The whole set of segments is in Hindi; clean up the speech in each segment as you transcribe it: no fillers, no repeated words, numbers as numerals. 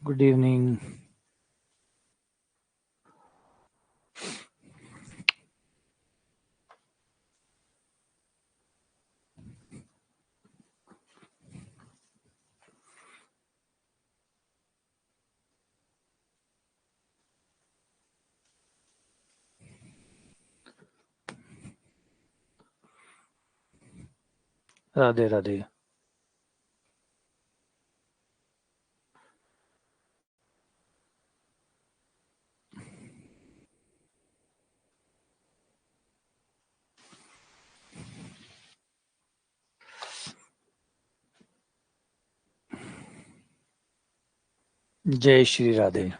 Good evening. राधे राधे। जय श्री राधे।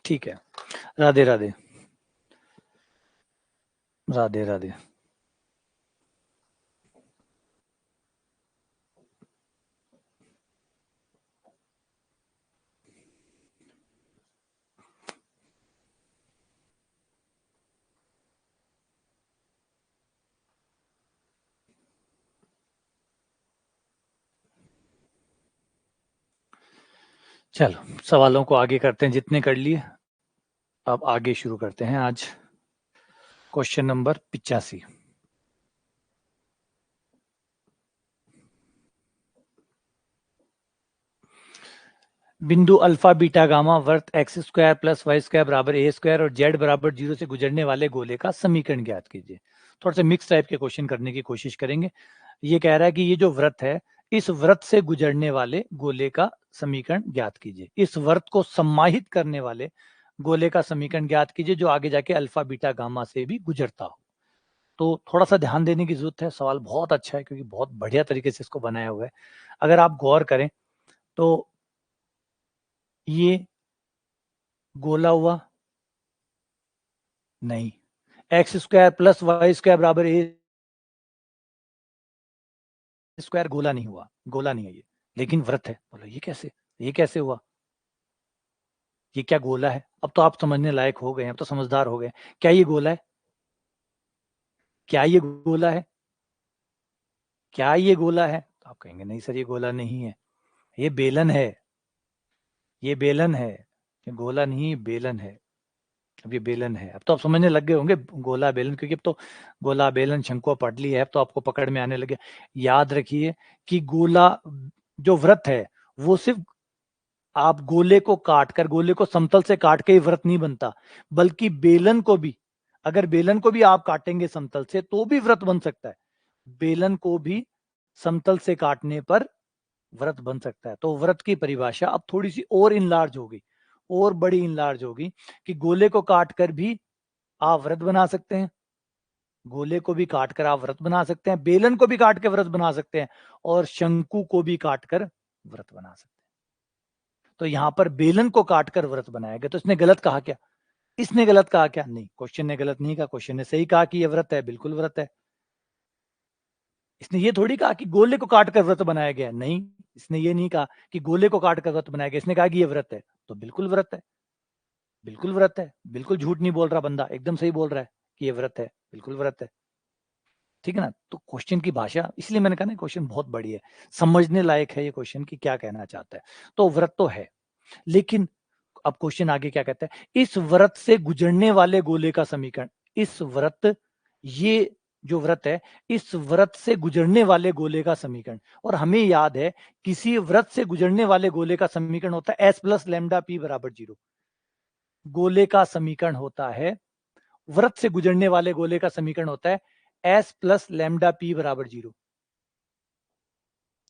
ठीक है। राधे राधे। राधे राधे। चलो सवालों को आगे करते हैं, जितने कर लिए। अब आगे शुरू करते हैं। आज क्वेश्चन नंबर 85। बिंदु अल्फा बीटा गामा वर्त x square plus Y square बराबर ए स्क्वायर और जेड बराबर 0 से गुजरने वाले गोले का समीकरण ज्ञात कीजिए। थोड़ा सा मिक्स टाइप के क्वेश्चन करने की कोशिश करेंगे। ये कह रहा है कि ये जो व्रत है, इस व्रत से गुजरने वाले गोले का समीकरण ज्ञात कीजिए। इस व्रत को सम्माहित करने वाले गोले का समीकरण ज्ञात कीजिए जो आगे जाके अल्फा बीटा गामा से भी गुजरता हो। तो थोड़ा सा ध्यान देने की जरूरत है। सवाल बहुत अच्छा है क्योंकि बहुत बढ़िया तरीके से इसको बनाया हुआ है। अगर आप गौर करें तो ये गोला हुआ नहीं, x square plus Y square बराबर ए स्क्वायर गोला नहीं हुआ, गोला नहीं है ये, लेकिन व्रत है। बोलो ये कैसे हुआ? ये क्या गोला है? अब तो आप समझने लायक हो गए, अब तो समझदार हो गए। क्या ये गोला है? क्या ये गोला है? क्या ये गोला है? तो आप कहेंगे नहीं सर, ये गोला नहीं है, ये बेलन है। ये बेलन है, ये गोला नहीं, बेलन है। अब ये बेलन है। अब तो आप समझने लग गए होंगे गोला बेलन, क्योंकि अब तो गोला बेलन शंकु पटली है, अब तो आपको पकड़ में आने लगे। याद रखिए कि गोला जो व्रत है वो सिर्फ आप गोले को काटकर, गोले को समतल से काट के ही व्रत नहीं बनता, बल्कि बेलन को भी, अगर बेलन को भी आप काटेंगे समतल से तो भी व्रत बन सकता है। बेलन को भी समतल से काटने पर व्रत बन सकता है। तो व्रत की परिभाषा अब थोड़ी सी और इनलार्ज होगी, और बड़ी इनलार्ज होगी, कि गोले को काटकर भी आप व्रत बना सकते हैं, गोले को भी काटकर आप व्रत बना सकते हैं, बेलन को भी काट के व्रत बना सकते हैं, और शंकु को भी काटकर व्रत बना सकते हैं। तो यहां पर बेलन को काटकर व्रत बनाया गया। तो इसने गलत कहा क्या? इसने गलत कहा क्या? नहीं, क्वेश्चन ने गलत नहीं कहा, क्वेश्चन ने सही कहा कि यह व्रत है, बिल्कुल व्रत है। इसने ये थोड़ी कहा कि गोले को काटकर व्रत बनाया गया, नहीं, इसने ये नहीं कहा कि गोले को काटकर व्रत बनाया गया। इसने कहा कि ये व्रत है, तो बिल्कुल व्रत है, बिल्कुल व्रत है, बिल्कुल झूठ नहीं बोल रहा बंदा, एकदम सही बोल रहा है कि ये व्रत है, बिल्कुल व्रत है। ठीक है ना? तो क्वेश्चन की भाषा, इसलिए मैंने कहा ना क्वेश्चन बहुत बड़ी है, समझने लायक है ये क्वेश्चन कि क्या कहना चाहता है। तो व्रत तो है, लेकिन अब क्वेश्चन आगे क्या कहता है? इस व्रत से गुजरने वाले गोले का समीकरण। इस व्रत, ये जो व्रत है, इस व्रत से गुजरने वाले गोले का समीकरण। और हमें याद है किसी व्रत से गुजरने वाले गोले का समीकरण होता है एस प्लस लैम्डा पी बराबर 0। गोले का समीकरण होता है, व्रत से गुजरने वाले गोले का समीकरण होता है एस प्लस लैम्डा पी बराबर 0,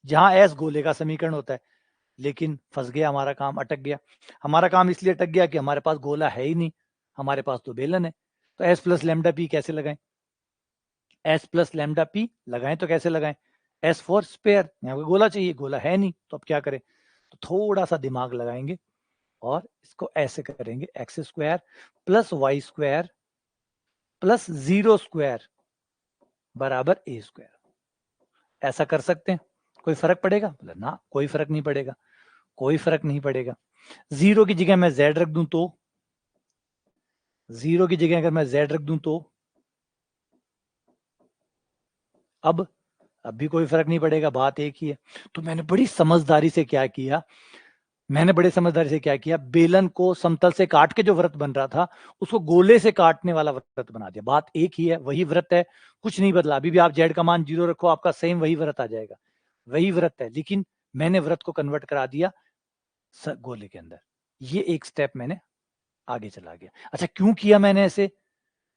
जहां एस गोले का समीकरण होता है। लेकिन फंस गया, हमारा काम अटक गया। हमारा काम इसलिए अटक गया कि हमारे पास गोला है ही नहीं, हमारे पास तो बेलन है। तो एस प्लस लैम्डा पी कैसे लगाएं? एस प्लस लैम्डा पी लगाएं तो कैसे लगाएं? एस फॉर स्पेयर, यहाँ पे गोला चाहिए, गोला है नहीं, तो अब क्या करें, तो थोड़ा सा दिमाग लगाएंगे और इसको ऐसे करेंगे, x square plus Y square plus 0 square बराबर ए स्क्वायर। ऐसा कर सकते हैं, कोई फर्क पड़ेगा? बोला ना, कोई फर्क नहीं पड़ेगा, कोई फर्क नहीं पड़ेगा। 0 की जगह मैं z रख दूं तो, 0 की जगह अगर मैं z रख दूं तो अब भी कोई फर्क नहीं पड़ेगा, बात एक ही है। तो मैंने बड़ी समझदारी से क्या किया, बेलन को समतल से काट के जो वृत्त बन रहा था उसको गोले से काटने वाला वृत्त बना दिया। बात एक ही है, वही वृत्त है, कुछ नहीं बदला। अभी भी आप z का मान 0 रखो, आपका सेम वही वृत्त आ जाएगा, वही वृत्त है, लेकिन मैंने वृत्त को कन्वर्ट करा दिया गोले के अंदर। ये एक स्टेप मैंने आगे चला गया। अच्छा, क्यों किया मैंने ऐसे?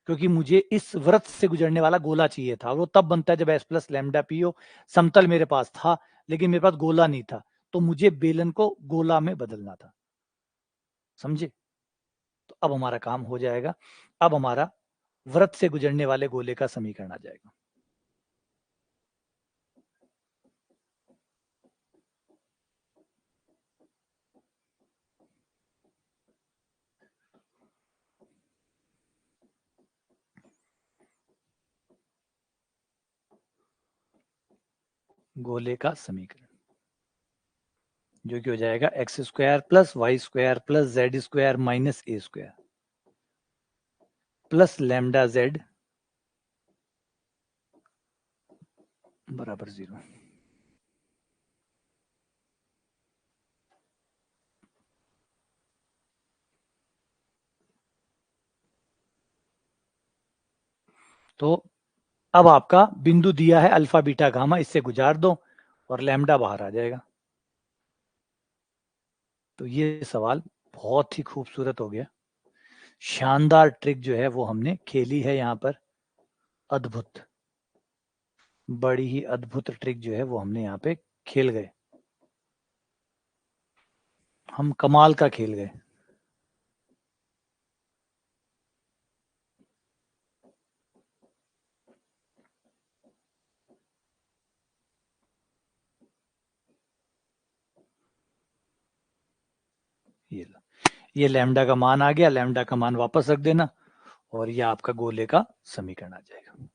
क्योंकि मुझे इस वृत्त से गुजरने वाला गोला चाहिए था। वो तब बनता है जब एस प्लस लैम्डा पी हो। समतल मेरे पास था लेकिन मेरे पास गोला नहीं था, तो मुझे बेलन को गोला में बदलना था, समझे? तो अब हमारा काम हो जाएगा। अब हमारा वृत्त से गुजरने वाले गोले का समीकरण आ जाएगा। गोले का समीकरण जो कि हो जाएगा X square plus Y square plus Z square minus A square plus lambda Z बराबर 0। तो अब आपका बिंदु दिया है अल्फा बीटा गामा, इससे गुजार दो और लैम्डा बाहर आ जाएगा। तो ये सवाल बहुत ही खूबसूरत हो गया, शानदार ट्रिक जो है वो हमने खेली है यहाँ पर, अद्भुत, बड़ी ही अद्भुत ट्रिक जो है वो हमने यहाँ पे खेल गए, हम कमाल का खेल गए। ये लैम्डा का मान आ गया, लैम्डा का मान वापस रख देना और ये आपका गोले का समीकरण आ जाएगा।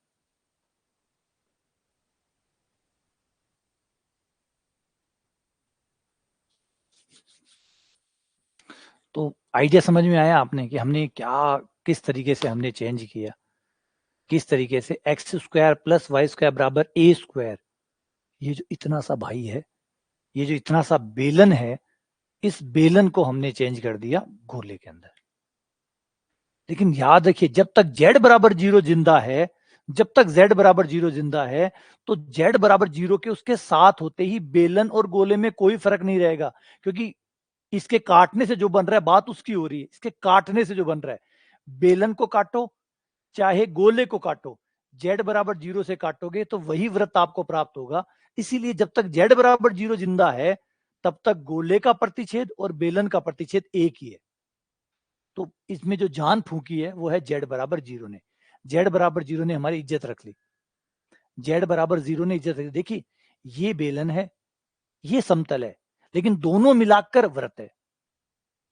तो आइडिया समझ में आया आपने कि हमने क्या, किस तरीके से हमने चेंज किया, किस तरीके से x square plus Y square बराबर ए स्क्वायर, ये जो इतना सा भाई है, ये जो इतना सा बेलन है, इस बेलन को हमने चेंज कर दिया गोले के अंदर। लेकिन याद रखिए, जब तक z बराबर 0 जिंदा है, जब तक z बराबर 0 जिंदा है, तो z बराबर 0 के उसके साथ होते ही बेलन और गोले में कोई फर्क नहीं रहेगा, क्योंकि इसके काटने से जो बन रहा है, बात उसकी हो रही है, इसके काटने से जो बन रहा है, बेलन को काटो चाहे गोले को काटो, z बराबर 0 से काटोगे तो वही वृत्त आपको प्राप्त होगा। इसीलिए जब तक z बराबर 0 जिंदा है, तब तक गोले का प्रतिच्छेद और बेलन का प्रतिच्छेद एक ही है। तो इसमें जो जान फूकी है वो है z बराबर 0 ने, z बराबर 0 ने हमारी इज्जत रख ली, z बराबर 0 ने इज्जत रख ली। देखिए, ये बेलन है, ये समतल है, लेकिन दोनों मिलाकर वृत्त है,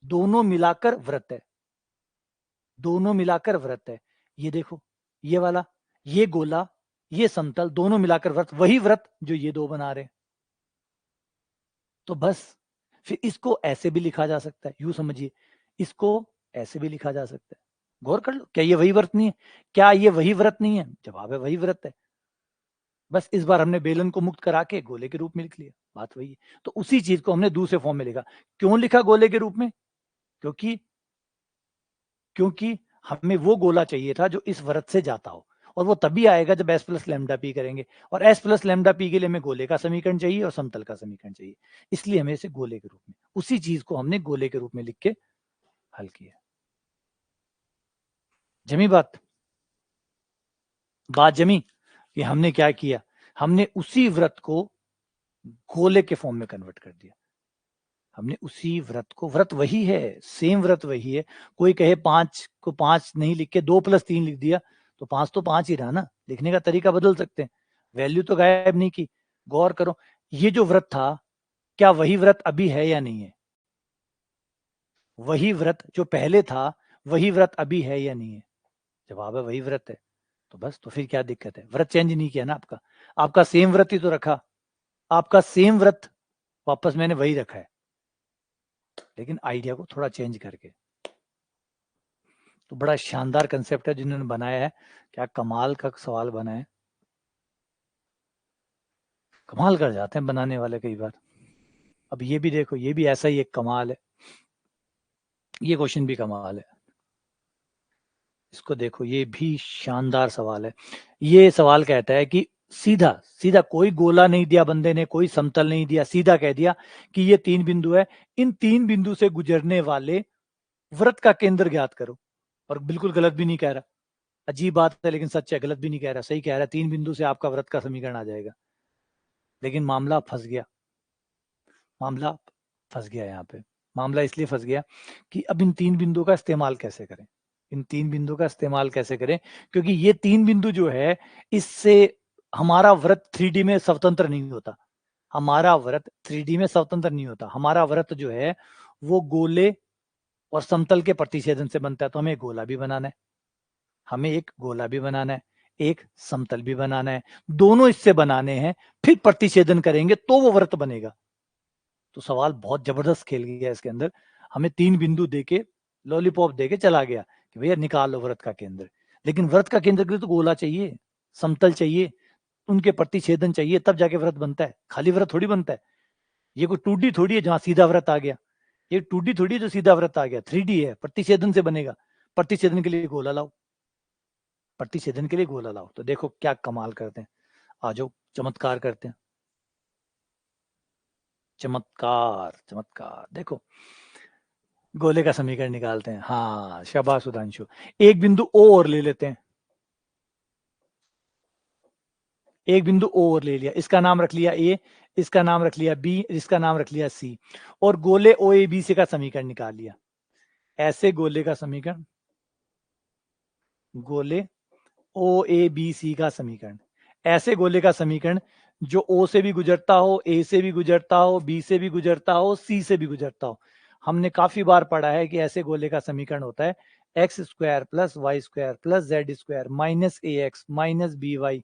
दोनों मिलाकर वृत्त है, दोनों मिलाकर वृत्त है। ये देखो, ये वाला, ये गोला, ये समतल, दोनों मिलाकर वृत्त, वही वृत्त जो ये दो बना रहे हैं। तो बस फिर इसको ऐसे भी लिखा जा सकता है, यूं समझिए, इसको ऐसे भी लिखा जा सकता है। गौर कर लो, क्या ये वही व्रत नहीं है? क्या ये वही व्रत नहीं है? जवाब है वही व्रत है। बस इस बार हमने बेलन को मुक्त करा के गोले के रूप में लिख लिया, बात वही है। तो उसी चीज को हमने दूसरे फॉर्म में लिखा। क्यों लिखा गोले के रूप में? क्योंकि क्योंकि हमें वो गोला चाहिए था जो इस व्रत से जाता हो, और वो तभी आएगा जब एस प्लस लैम्डा पी करेंगे, और एस प्लस लैम्डा पी के लिए हमें गोले का समीकरण चाहिए और समतल का समीकरण चाहिए, इसलिए हमें इसे गोले के रूप में, उसी चीज को हमने गोले के रूप में लिख के हल किया। जमी बात? बात जमी कि हमने क्या किया, हमने उसी व्रत को गोले के फॉर्म में कन्वर्ट कर दिया। हमने उसी व्रत को, व्रत वही है, सेम व्रत वही है। कोई कहे 5 को 5 नहीं लिख के 2 + 3 लिख दिया, तो 5 तो 5 ही रहा ना, लिखने का तरीका बदल सकते हैं, वैल्यू तो गायब नहीं की, गौर करो, ये जो व्रत था, क्या वही व्रत अभी है या नहीं है? वही व्रत जो पहले था, वही व्रत अभी है या नहीं है? जवाब है वही व्रत है। तो बस, तो फिर क्या दिक्कत है? व्रत चेंज नहीं किया ना आपका, आपका सेम व्रत ही तो रखा, आपका सेम व्रत वापस मैंने वही रखा है, लेकिन आइडिया को थोड़ा चेंज करके। तो बड़ा शानदार कंसेप्ट है जिन्होंने बनाया है, क्या कमाल का सवाल बना है, कमाल कर जाते हैं बनाने वाले कई बार। अब ये भी देखो, ये भी ऐसा ही एक कमाल है, ये क्वेश्चन भी कमाल है, इसको देखो, ये भी शानदार सवाल है। ये सवाल कहता है कि सीधा सीधा कोई गोला नहीं दिया बंदे ने, कोई समतल नहीं दिया, सीधा कह दिया कि ये 3 बिंदु है, इन 3 बिंदु से गुजरने वाले व्रत का केंद्र ज्ञात करो। और बिल्कुल गलत भी नहीं कह रहा, अजीब बात है लेकिन सच है, गलत भी नहीं कह रहा, सही कह रहा है, 3 बिंदु से आपका व्रत का समीकरण आ जाएगा। लेकिन मामला फंस गया, मामला फंस गया यहाँ पे। मामला इसलिए फंस गया कि अब इन 3 बिंदुओं का इस्तेमाल कैसे करें, इन 3 बिंदुओं का इस्तेमाल कैसे करें, क्योंकि ये 3 बिंदु जो है, इससे हमारा व्रत 3D में स्वतंत्र नहीं होता, हमारा व्रत 3D में स्वतंत्र नहीं होता, हमारा व्रत जो है वो गोले और समतल के प्रतिच्छेदन से बनता है। तो हमें एक गोला भी बनाना है, हमें एक गोला भी बनाना है, एक समतल भी बनाना है, दोनों इससे बनाने हैं, फिर प्रतिच्छेदन करेंगे तो वो व्रत बनेगा। तो सवाल बहुत जबरदस्त खेल गया इसके अंदर, हमें 3 बिंदु देके, लॉलीपॉप देके चला गया कि भैया निकाल लो व्रत का केंद्र, लेकिन व्रत का केंद्र के लिए तो गोला चाहिए, समतल चाहिए, उनके प्रतिच्छेदन चाहिए, तब जाके व्रत बनता है, खाली व्रत थोड़ी बनता है। ये कोई 2D थोड़ी है जहां सीधा व्रत आ गया, ये 2D थोड़ी है जो सीधा व्रत आ गया, 3D है, प्रतिच्छेदन से बनेगा, प्रतिच्छेदन के लिए गोला लाओ, प्रतिच्छेदन के लिए गोला लाओ। तो देखो क्या कमाल करते हैं, आ जाओ चमत्कार करते हैं, चमत्कार चमत्कार। देखो गोले का समीकरण निकालते हैं, हाँ शाबाश सुधांशु। एक बिंदु ओ और ले लेते हैं, एक बिंदु ओ और ले लिया, इसका नाम रख लिया ए, इसका नाम रख लिया बी, इसका नाम रख लिया सी, और गोले ओ ए बी सी का समीकरण निकाल लिया। ऐसे गोले का समीकरण, गोले ओ ए बी सी का समीकरण, ऐसे गोले का समीकरण जो ओ से भी गुजरता हो, ए से भी गुजरता हो, बी से भी गुजरता हो, सी से भी गुजरता हो। हमने काफी बार पढ़ा है कि ऐसे गोले का समीकरण होता है x square plus Y square plus Z square minus A X minus B Y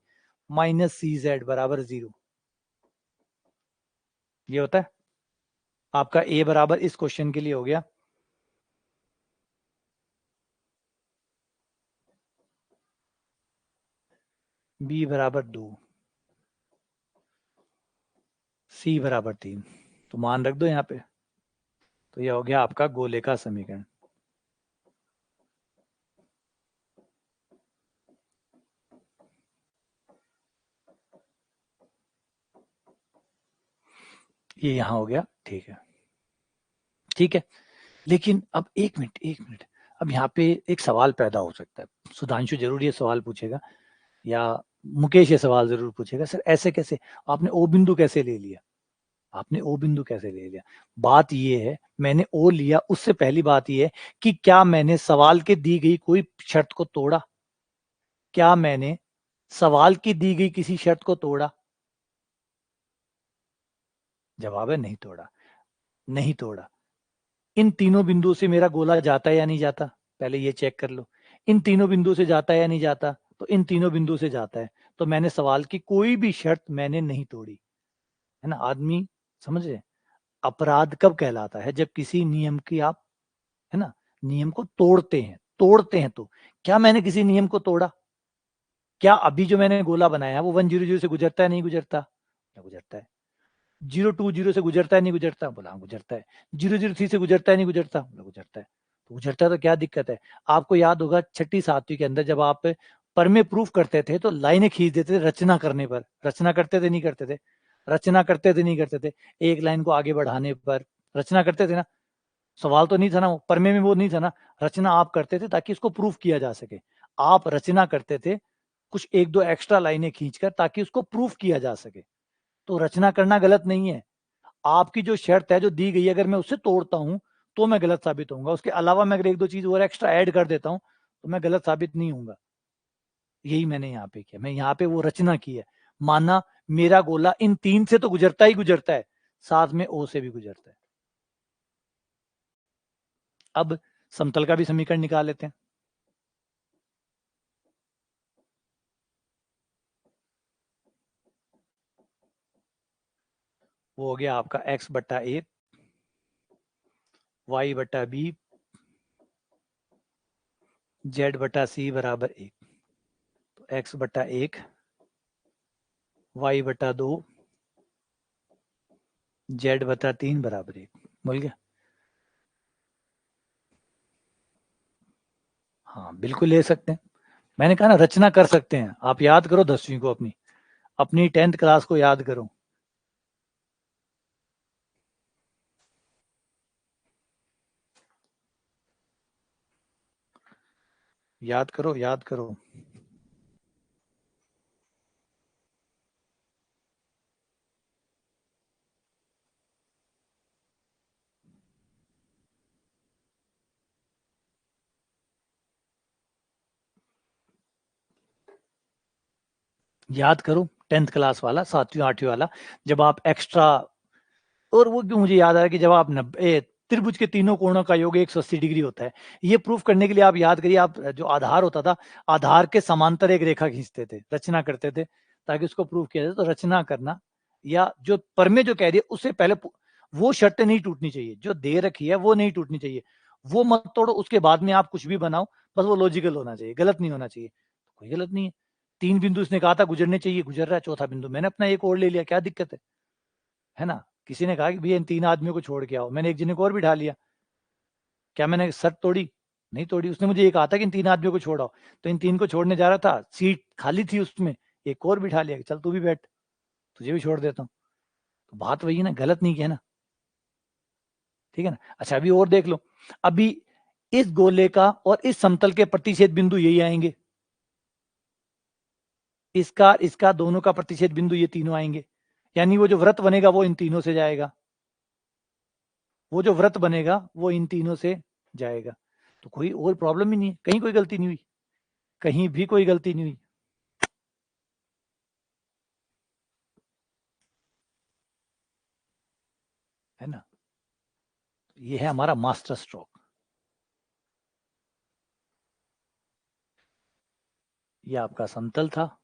minus C Z बराबर 0। ये होता है आपका ए बराबर, इस क्वेश्चन के लिए हो गया बी बराबर 2, सी बराबर 3, तो मान रख दो यहाँ पे। तो ये हो गया आपका गोले का समीकरण। ये यहां हो गया, ठीक है, ठीक है। लेकिन अब एक मिनट, एक मिनट, अब यहाँ पे एक सवाल पैदा हो सकता है, सुधांशु जरूर ये सवाल पूछेगा या मुकेश ये सवाल जरूर पूछेगा, सर ऐसे कैसे, आपने ओ बिंदु कैसे ले लिया, आपने ओ बिंदु कैसे ले लिया? बात ये है, मैंने ओ लिया, उससे पहली बात ये है कि क्या मैंने सवाल के दी गई कोई शर्त को तोड़ा, क्या मैंने सवाल की दी गई किसी शर्त को तोड़ा? जवाब है नहीं तोड़ा, नहीं तोड़ा। इन तीनों बिंदुओं से मेरा गोला जाता है या नहीं जाता, पहले ये चेक कर लो। इन तीनों बिंदुओं से जाता है या नहीं जाता, तो इन तीनों बिंदुओं से जाता है, तो मैंने सवाल की कोई भी शर्त मैंने नहीं तोड़ी, है ना। आदमी समझ रहे, अपराध कब कहलाता है, जब किसी नियम की आप, है ना, नियम को तोड़ते हैं, तोड़ते हैं। तो क्या मैंने किसी नियम को तोड़ा? क्या अभी जो मैंने गोला बनाया वो 100 से गुजरता है नहीं गुजरता? गुजरता है। 020 से गुजरता है नहीं गुजरता? बोला गुजरता है। 003 से गुजरता है नहीं गुजरता? बोला गुजरता है। तो गुजरता है तो क्या दिक्कत है? आपको याद होगा 6ठी 7वीं के अंदर जब आप परमे प्रूफ करते थे तो लाइनें खींच देते थे रचना करने पर, रचना करते थे नहीं करते थे? रचना करते थे नहीं करते थे? एक लाइन को आगे बढ़ाने पर रचना करते थे ना। सवाल तो नहीं था ना, वो परमे में वो नहीं था ना, रचना आप करते थे ताकि उसको प्रूफ किया जा सके। आप रचना करते थे कुछ 1-2 एक्स्ट्रा लाइनें खींचकर ताकि उसको प्रूफ किया जा सके। तो रचना करना गलत नहीं है। आपकी जो शर्त है जो दी गई है, अगर मैं उससे तोड़ता हूं तो मैं गलत साबित होऊंगा, उसके अलावा मैं अगर 1-2 चीज और एक्स्ट्रा ऐड कर देता हूं तो मैं गलत साबित नहीं होऊंगा। यही मैंने यहाँ पे किया, मैं यहाँ पे वो रचना की है। माना मेरा गोला इन 3 से तो गुजरता ही गुजरता है, साथ में O से भी गुजरता है। अब समतल का भी समीकरण निकाल लेते हैं। वो हो गया आपका x बट्टा a, y बट्टा b, z बट्टा c बराबर 1। तो x बट्टा 1, y बट्टा 2, z बट्टा 3 बराबर 1। बोल गया? हाँ बिल्कुल ले सकते हैं। मैंने कहा ना रचना कर सकते हैं। आप याद करो 10वीं को, अपनी 10th क्लास को याद करो। याद करो, याद करो। याद करो 10th क्लास वाला, 7वीं 8वीं वाला, जब आप एक्स्ट्रा, और वो क्यों मुझे याद आया कि जब आप 90 त्रिभुज के तीनों कोणों का योग 180 डिग्री होता है, ये प्रूफ करने के लिए आप याद करिए, आप जो आधार होता था, आधार के समांतर एक रेखा खींचते थे, रचना करते थे, ताकि उसको प्रूफ किया जाए। तो रचना करना, या जो परमे जो कह रही है उससे पहले वो शर्तें नहीं टूटनी चाहिए, जो दे रखी है वो नहीं टूटनी चाहिए, वो मत तोड़ो। उसके बाद में आप कुछ भी बनाओ, बस वो लॉजिकल होना चाहिए, गलत नहीं होना चाहिए। कोई गलत नहीं है। 3 बिंदु उसने कहा था गुजरने चाहिए, गुजर रहा है। चौथा बिंदु मैंने अपना एक और ले लिया, क्या दिक्कत है ना? किसी ने कहा कि भैया इन 3 आदमियों को छोड़ के आओ, मैंने एक जने को और बिठा लिया। क्या मैंने शर्त तोड़ी? नहीं तोड़ी। उसने मुझे ये कहा था कि इन 3 आदमियों को छोड़ाओ, तो इन 3 को छोड़ने जा रहा था, सीट खाली थी उसमें, एक और बिठा लिया, चल तू भी बैठ, तुझे भी छोड़ देता हूँ। तो बात वही है ना, गलत नहीं किया ना, ठीक है ना? अच्छा अभी और देख लो, अभी इस गोले का और इस समतल के प्रतिच्छेद बिंदु यही आएंगे, इसका दोनों का प्रतिच्छेद बिंदु ये तीनों आएंगे, यानी वो जो वृत्त बनेगा वो इन तीनों से जाएगा, वो जो वृत्त बनेगा वो इन तीनों से जाएगा। तो कोई और प्रॉब्लम ही नहीं है, कहीं कोई गलती नहीं हुई, कहीं भी कोई गलती नहीं हुई, है ना? ये है हमारा मास्टर स्ट्रोक। ये आपका समतल था,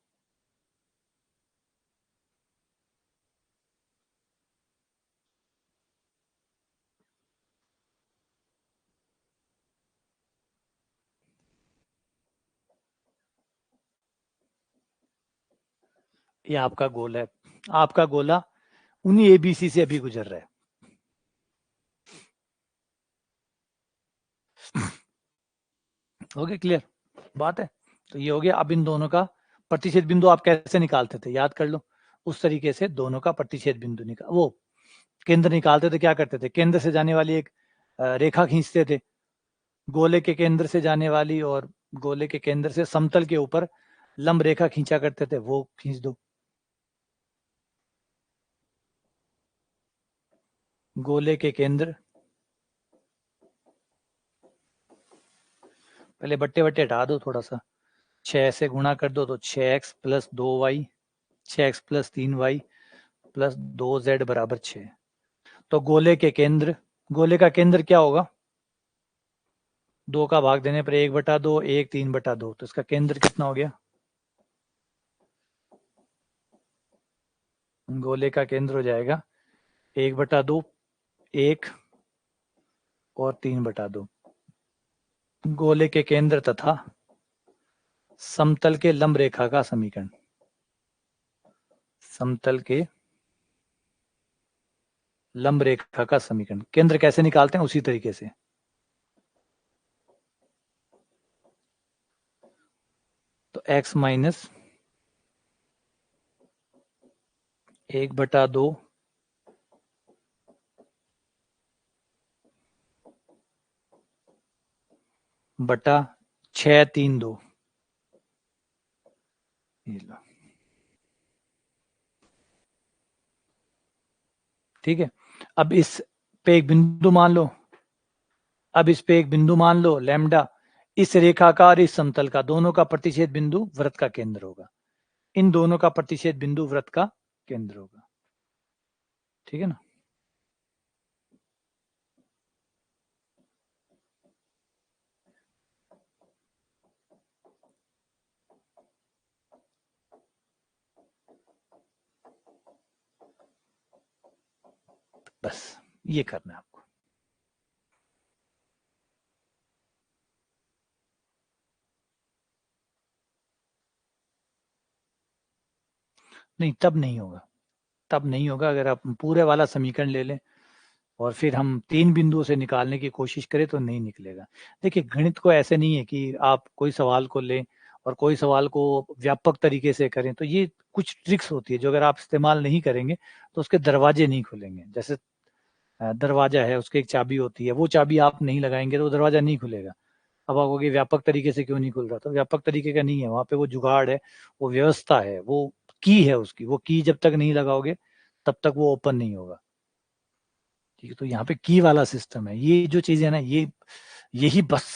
ये आपका गोल है, आपका गोला उन्हीं एबीसी से अभी गुजर रहा है। हो गया क्लियर बात है? तो ये हो गया। अब इन दोनों का प्रतिच्छेद बिंदु आप कैसे निकालते थे, याद कर लो। उस तरीके से दोनों का प्रतिच्छेद बिंदु वो केंद्र निकालते थे। क्या करते थे? केंद्र से जाने वाली एक रेखा खींचते थे, गोले के केंद्र से जाने वाली, और गोले के केंद्र से समतल के ऊपर लंब रेखा खींचा करते थे, वो खींच दो। गोले के केंद्र, पहले बट्टे बट्टे हटा दो थोड़ा सा, 6 से गुणा कर दो तो 6x plus 2y, 6x plus 3y plus 2z बराबर 6। तो गोले के केंद्र, गोले का केंद्र क्या होगा? 2 का भाग देने पर 1/2, 1 3/2, तो इसका केंद्र कितना हो गया? गोले का केंद्र हो जाएगा 1/2, 1 और 3/2। गोले के केंद्र तथा समतल के लंब रेखा का समीकरण, समतल के लंब रेखा का समीकरण, केंद्र कैसे निकालते हैं उसी तरीके से। तो x माइनस 1/2 बटा 6 3 2। ठीक है। अब इस पे एक बिंदु मान लो, अब इस पे एक बिंदु मान लो लैम्डा, इस रेखा का और इस समतल का दोनों का प्रतिच्छेद बिंदु वृत्त का केंद्र होगा। इन दोनों का प्रतिच्छेद बिंदु वृत्त का केंद्र होगा। ठीक है ना। बस ये करना है आपको। नहीं, तब नहीं होगा, तब नहीं होगा। अगर आप पूरे वाला समीकरण ले लें और फिर हम 3 बिंदुओं से निकालने की कोशिश करें तो नहीं निकलेगा। देखिए, गणित को ऐसे नहीं है कि आप कोई सवाल को लें और कोई सवाल को व्यापक तरीके से करें, तो ये कुछ ट्रिक्स होती है जो अगर आप इस्तेमाल नहीं करेंगे तो उसके दरवाजे नहीं खुलेंगे। जैसे दरवाजा है, उसकी एक चाबी होती है, वो चाबी आप नहीं लगाएंगे तो वो दरवाजा नहीं खुलेगा। अब आप कहोगे व्यापक तरीके से क्यों नहीं खुल रहा, तो व्यापक तरीके का नहीं है, वहां पे वो जुगाड़ है, वो व्यवस्था है, वो की है उसकी, वो की जब तक नहीं लगाओगे तब तक वो ओपन नहीं होगा। ठीक है, तो यहाँ पे की वाला सिस्टम है। ये जो चीज है ना, ये यही बस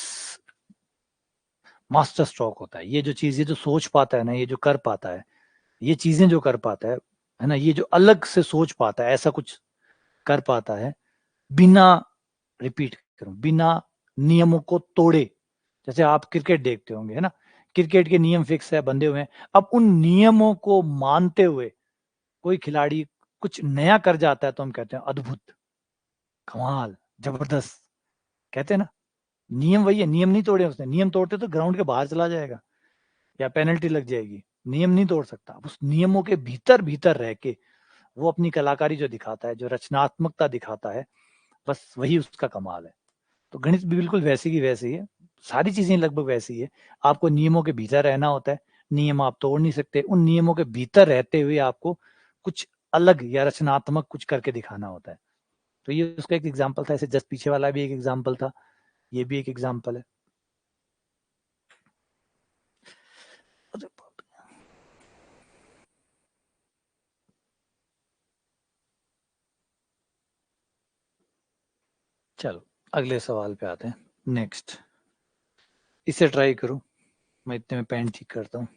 मास्टर स्ट्रोक होता है। ये जो चीज, ये जो सोच पाता है ना, ये जो कर पाता है, ये चीजें जो कर पाता है ना, ये जो अलग से सोच पाता है, ऐसा कुछ कर पाता है बिना, रिपीट करूं, बिना नियमों को तोड़े। जैसे आप क्रिकेट देखते होंगे, है ना, क्रिकेट के नियम फिक्स है, बंधे हुए हैं। अब उन नियमों को मानते हुए कोई खिलाड़ी कुछ नया कर जाता है तो हम कहते हैं अद्भुत, कमाल, जबरदस्त, कहते हैं ना। नियम वही है, नियम नहीं तोड़े उसने। नियम तोड़ते तो ग्राउंड के बाहर चला जाएगा या पेनल्टी लग जाएगी। नियम नहीं तोड़ सकता। उस नियमों के भीतर भीतर रह के वो अपनी कलाकारी जो दिखाता है, जो रचनात्मकता दिखाता है, बस वही उसका कमाल है। तो गणित भी बिल्कुल वैसी की वैसी है, सारी चीजें लगभग वैसी है। आपको नियमों के भीतर रहना होता है, नियम आप तोड़ नहीं सकते। उन नियमों के भीतर रहते हुए आपको कुछ अलग या रचनात्मक कुछ करके दिखाना होता है। तो ये उसका एक एग्जाम्पल था। ऐसे जस्ट पीछे वाला भी एक एग्जाम्पल था, ये भी एक एग्जाम्पल है। चलो अगले सवाल पे आते हैं। नेक्स्ट, इसे ट्राई करो, मैं इतने में पेन ठीक करता हूँ।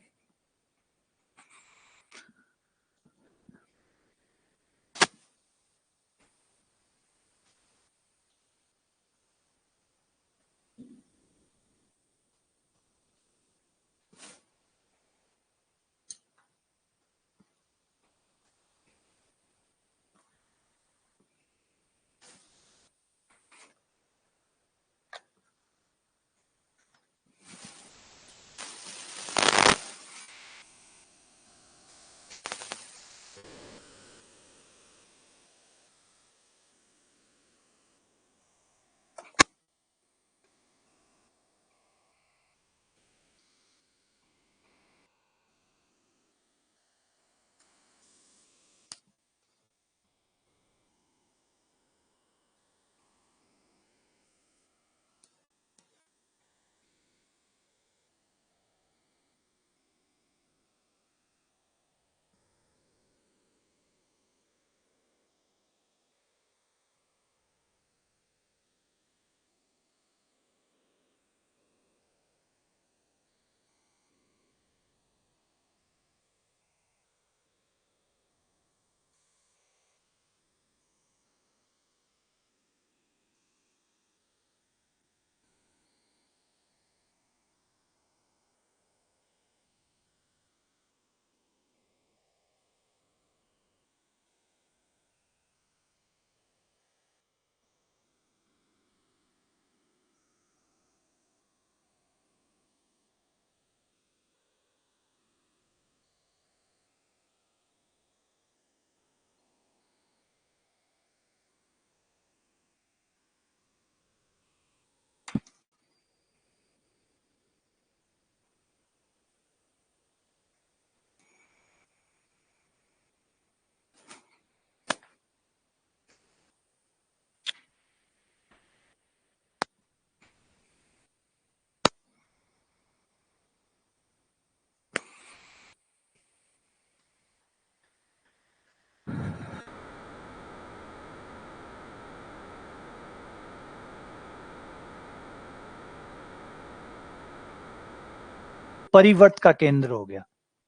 परिवर्त का केंद्र हो गया।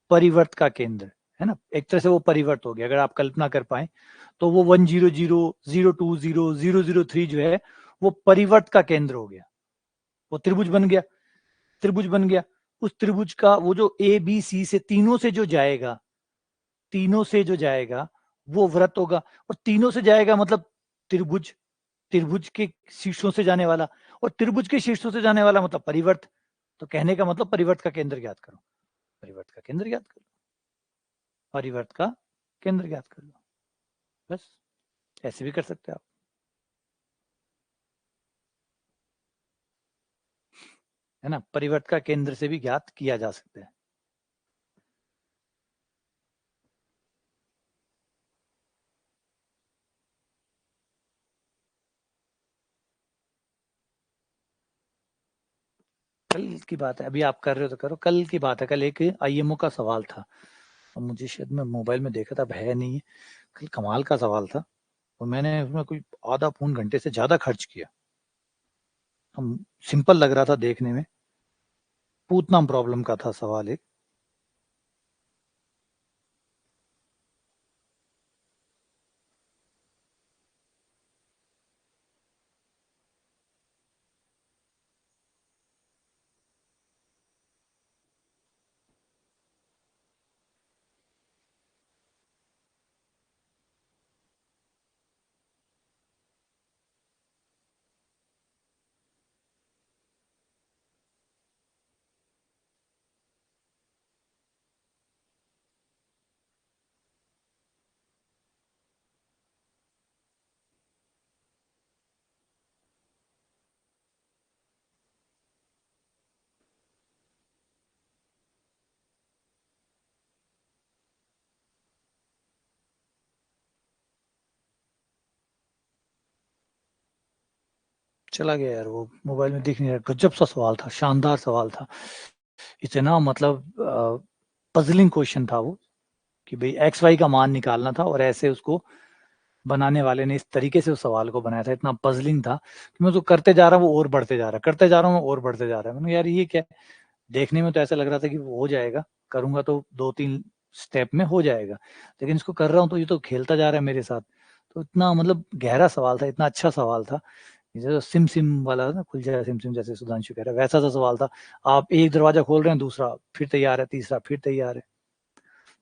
परिवर्त का केंद्र है ना, एक तरह से वो परिवर्त हो गया। अगर आप कल्पना कर पाए तो वो 100 020 003 जो है वो परिवर्त का केंद्र हो गया, वो त्रिभुज बन गया, त्रिभुज बन गया। उस त्रिभुज का वो जो ए बी सी से तीनों से जो जाएगा, तीनों से जो जाएगा वो व्रत होगा। और तीनों से जाएगा मतलब त्रिभुज, त्रिभुज के शीर्षों से जाने वाला, और त्रिभुज के शीर्षों से जाने वाला मतलब परिवर्त। तो कहने का मतलब परिवर्त का केंद्र ज्ञात करो, परिवर्त का केंद्र ज्ञात करो, परिवर्त का केंद्र ज्ञात कर लो। बस ऐसे भी कर सकते हैं आप, है ना, परिवर्त का केंद्र से भी ज्ञात किया जा सकता है। कल की बात है, अभी आप कर रहे हो तो करो, कल की बात है। कल एक आईएमओ का सवाल था, और मुझे शायद मैं मोबाइल में देखा था, अब है नहीं। कल कमाल का सवाल था, और मैंने उसमें कोई आधा पौन घंटे से ज्यादा खर्च किया। हम सिंपल लग रहा था देखने में, पूतनाम प्रॉब्लम का था सवाल एक। चला गया यार, वो मोबाइल में दिख नहीं रहा। गजब सा सवाल था, शानदार सवाल था, इतना मतलब पजलिंग क्वेश्चन था वो, कि भाई एक्स वाई का मान निकालना था, और ऐसे उसको बनाने वाले ने इस तरीके से उस सवाल को बनाया था, इतना पजलिंग था कि मैं तो करते जा रहा हूँ, वो और बढ़ते जा रहा है, करते जा रहा हूँ, और बढ़ते जा रहा है। मैंने यार ये क्या, देखने में तो ऐसा लग रहा था कि वो हो जाएगा, करूंगा तो 2-3 स्टेप में हो जाएगा, लेकिन इसको कर रहा हूँ तो ये तो खेलता जा रहा है मेरे साथ। तो इतना मतलब गहरा सवाल था, इतना अच्छा सवाल था। जैसे सिम सिम वाला ना, खुल जाए सिम सिम, जैसे सुधांशु कह रहा है, वैसा सा सवाल था। आप एक दरवाजा खोल रहे हैं, दूसरा फिर तैयार है, तीसरा फिर तैयार है।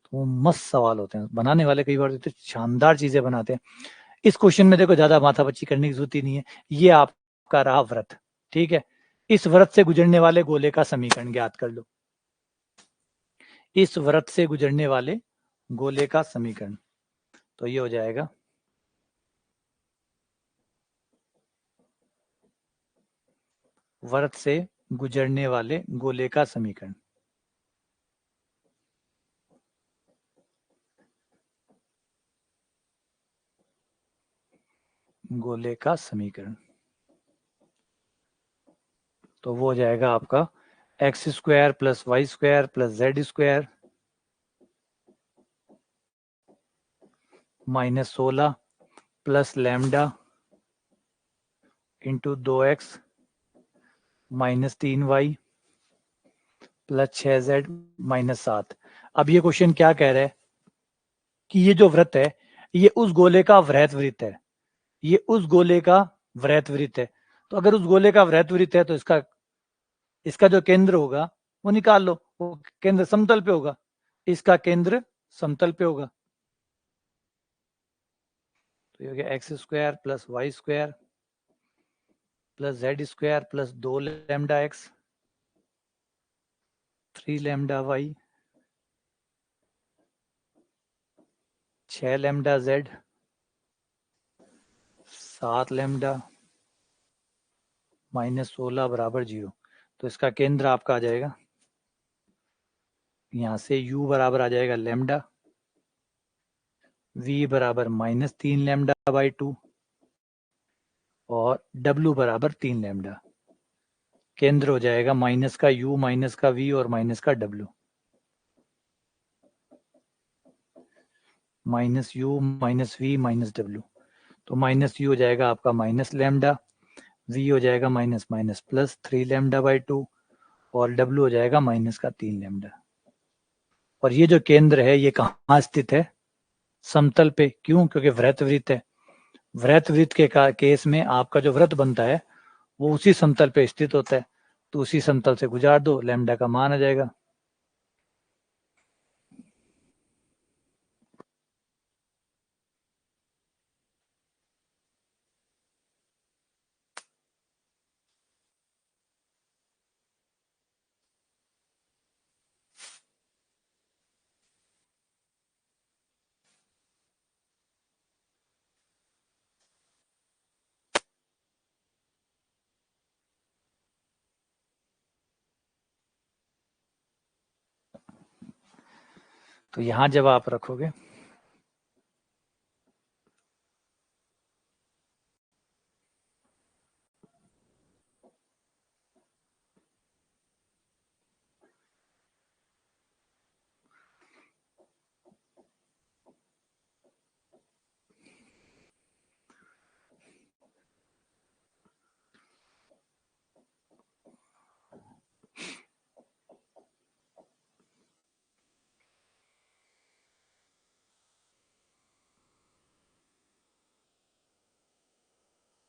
तो वो मस्त सवाल होते हैं, बनाने वाले कई बार इतने शानदार चीजें बनाते हैं। इस क्वेश्चन में देखो ज्यादा माथापच्ची करने की जरूरत ही नहीं है। ये आपका रहा व्रत, ठीक है। इस व्रत से गुजरने वाले गोले का समीकरण ज्ञात कर लो। इस व्रत से गुजरने वाले गोले का समीकरण, तो ये हो जाएगा व्रत से गुजरने वाले गोले का समीकरण, गोले का समीकरण। तो वो हो जाएगा आपका x square plus Y square plus Z square -16 plus lambda into 2x -3y plus 6z -7। अब ये क्वेश्चन क्या कह रहा है कि ये जो व्रत है ये उस गोले का वृत्त वृत्त है, ये उस गोले का वृत्त वृत्त है। तो अगर उस गोले का वृत्त वृत्त है तो इसका इसका जो केंद्र होगा वो निकाल लो, वो केंद्र समतल पे होगा, इसका केंद्र समतल पे होगा। तो ये हो गया x square plus Y square plus Z square plus 2 lambda x 3 lambda y 6 lambda z 7 lambda -16 बराबर 0। तो इसका केंद्र आपका आ जाएगा, यहाँ से u बराबर आ जाएगा लैम्डा, v बराबर -3 लैम्डा बाई 2 और w बराबर 3 लैम्डा। केंद्र हो जाएगा माइनस का u माइनस का v और माइनस का w, minus u minus v minus w। तो माइनस u हो जाएगा आपका माइनस लैम्डा, v हो जाएगा minus minus plus 3 lambda by 2 और w हो जाएगा माइनस का 3 लैम्डा। और ये जो केंद्र है ये कहाँ स्थित है? समतल पे। क्यों? क्योंकि वृत्त वृत्त है। वृत्त वृत्त के केस में आपका जो वृत्त बनता है वो उसी समतल पे स्थित होता है, तो उसी समतल से गुजार दो, लैम्डा का मान आ जाएगा। तो यहां जब आप रखोगे,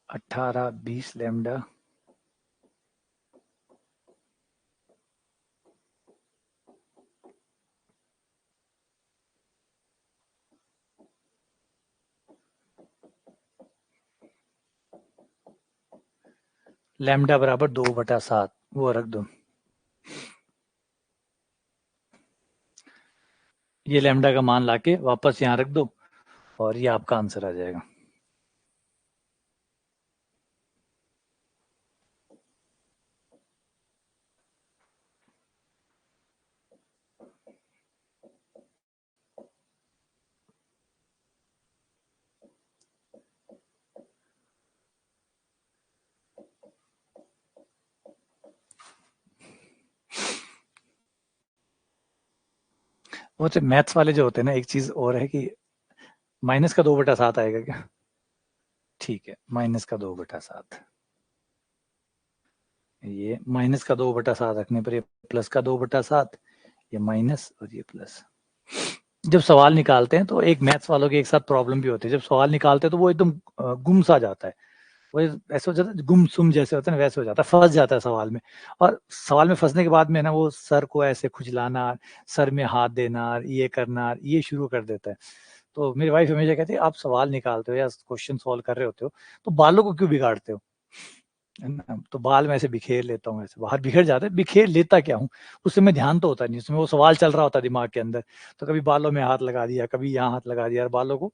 अट्ठारह 20 लैम्डा लैम्डा बराबर 2/7, वो रख दो। ये लैम्डा का मान लाके वापस यहाँ रख दो और ये आपका आंसर आ जाएगा। वो तो मैथ्स वाले जो होते हैं ना, एक चीज और है कि माइनस का 2/7 आएगा क्या? ठीक है, माइनस का 2/7, ये माइनस का 2/7 रखने पर ये प्लस का 2/7, ये माइनस और ये प्लस। जब सवाल निकालते हैं तो एक मैथ्स वालों की एक साथ प्रॉब्लम भी होती है, जब सवाल निकालते हैं तो वो एकदम गुम सा जाता है, वो ऐसे हो जाता है, गुम सुम जैसे होता है ना, वैसे हो जाता है, फंस जाता है सवाल में। और सवाल में फंसने के बाद में ना वो सर को ऐसे खुजलाना, सर में हाथ देना, ये करना, ये शुरू कर देता है। तो मेरी वाइफ हमेशा कहती है, आप सवाल निकालते हो या क्वेश्चन सॉल्व कर रहे होते हो तो बालों को क्यों बिगाड़ते हो, है ना? तो बाल मैं ऐसे बिखेर लेता हूँ, ऐसे बाहर बिखर जाते हैं, बिखेर लेता क्या हूँ, उस समय ध्यान तो होता नहीं, उसमें वो सवाल चल रहा होता है दिमाग के अंदर, तो कभी बालों में हाथ लगा दिया, कभी यहाँ हाथ लगा दिया, और बालों को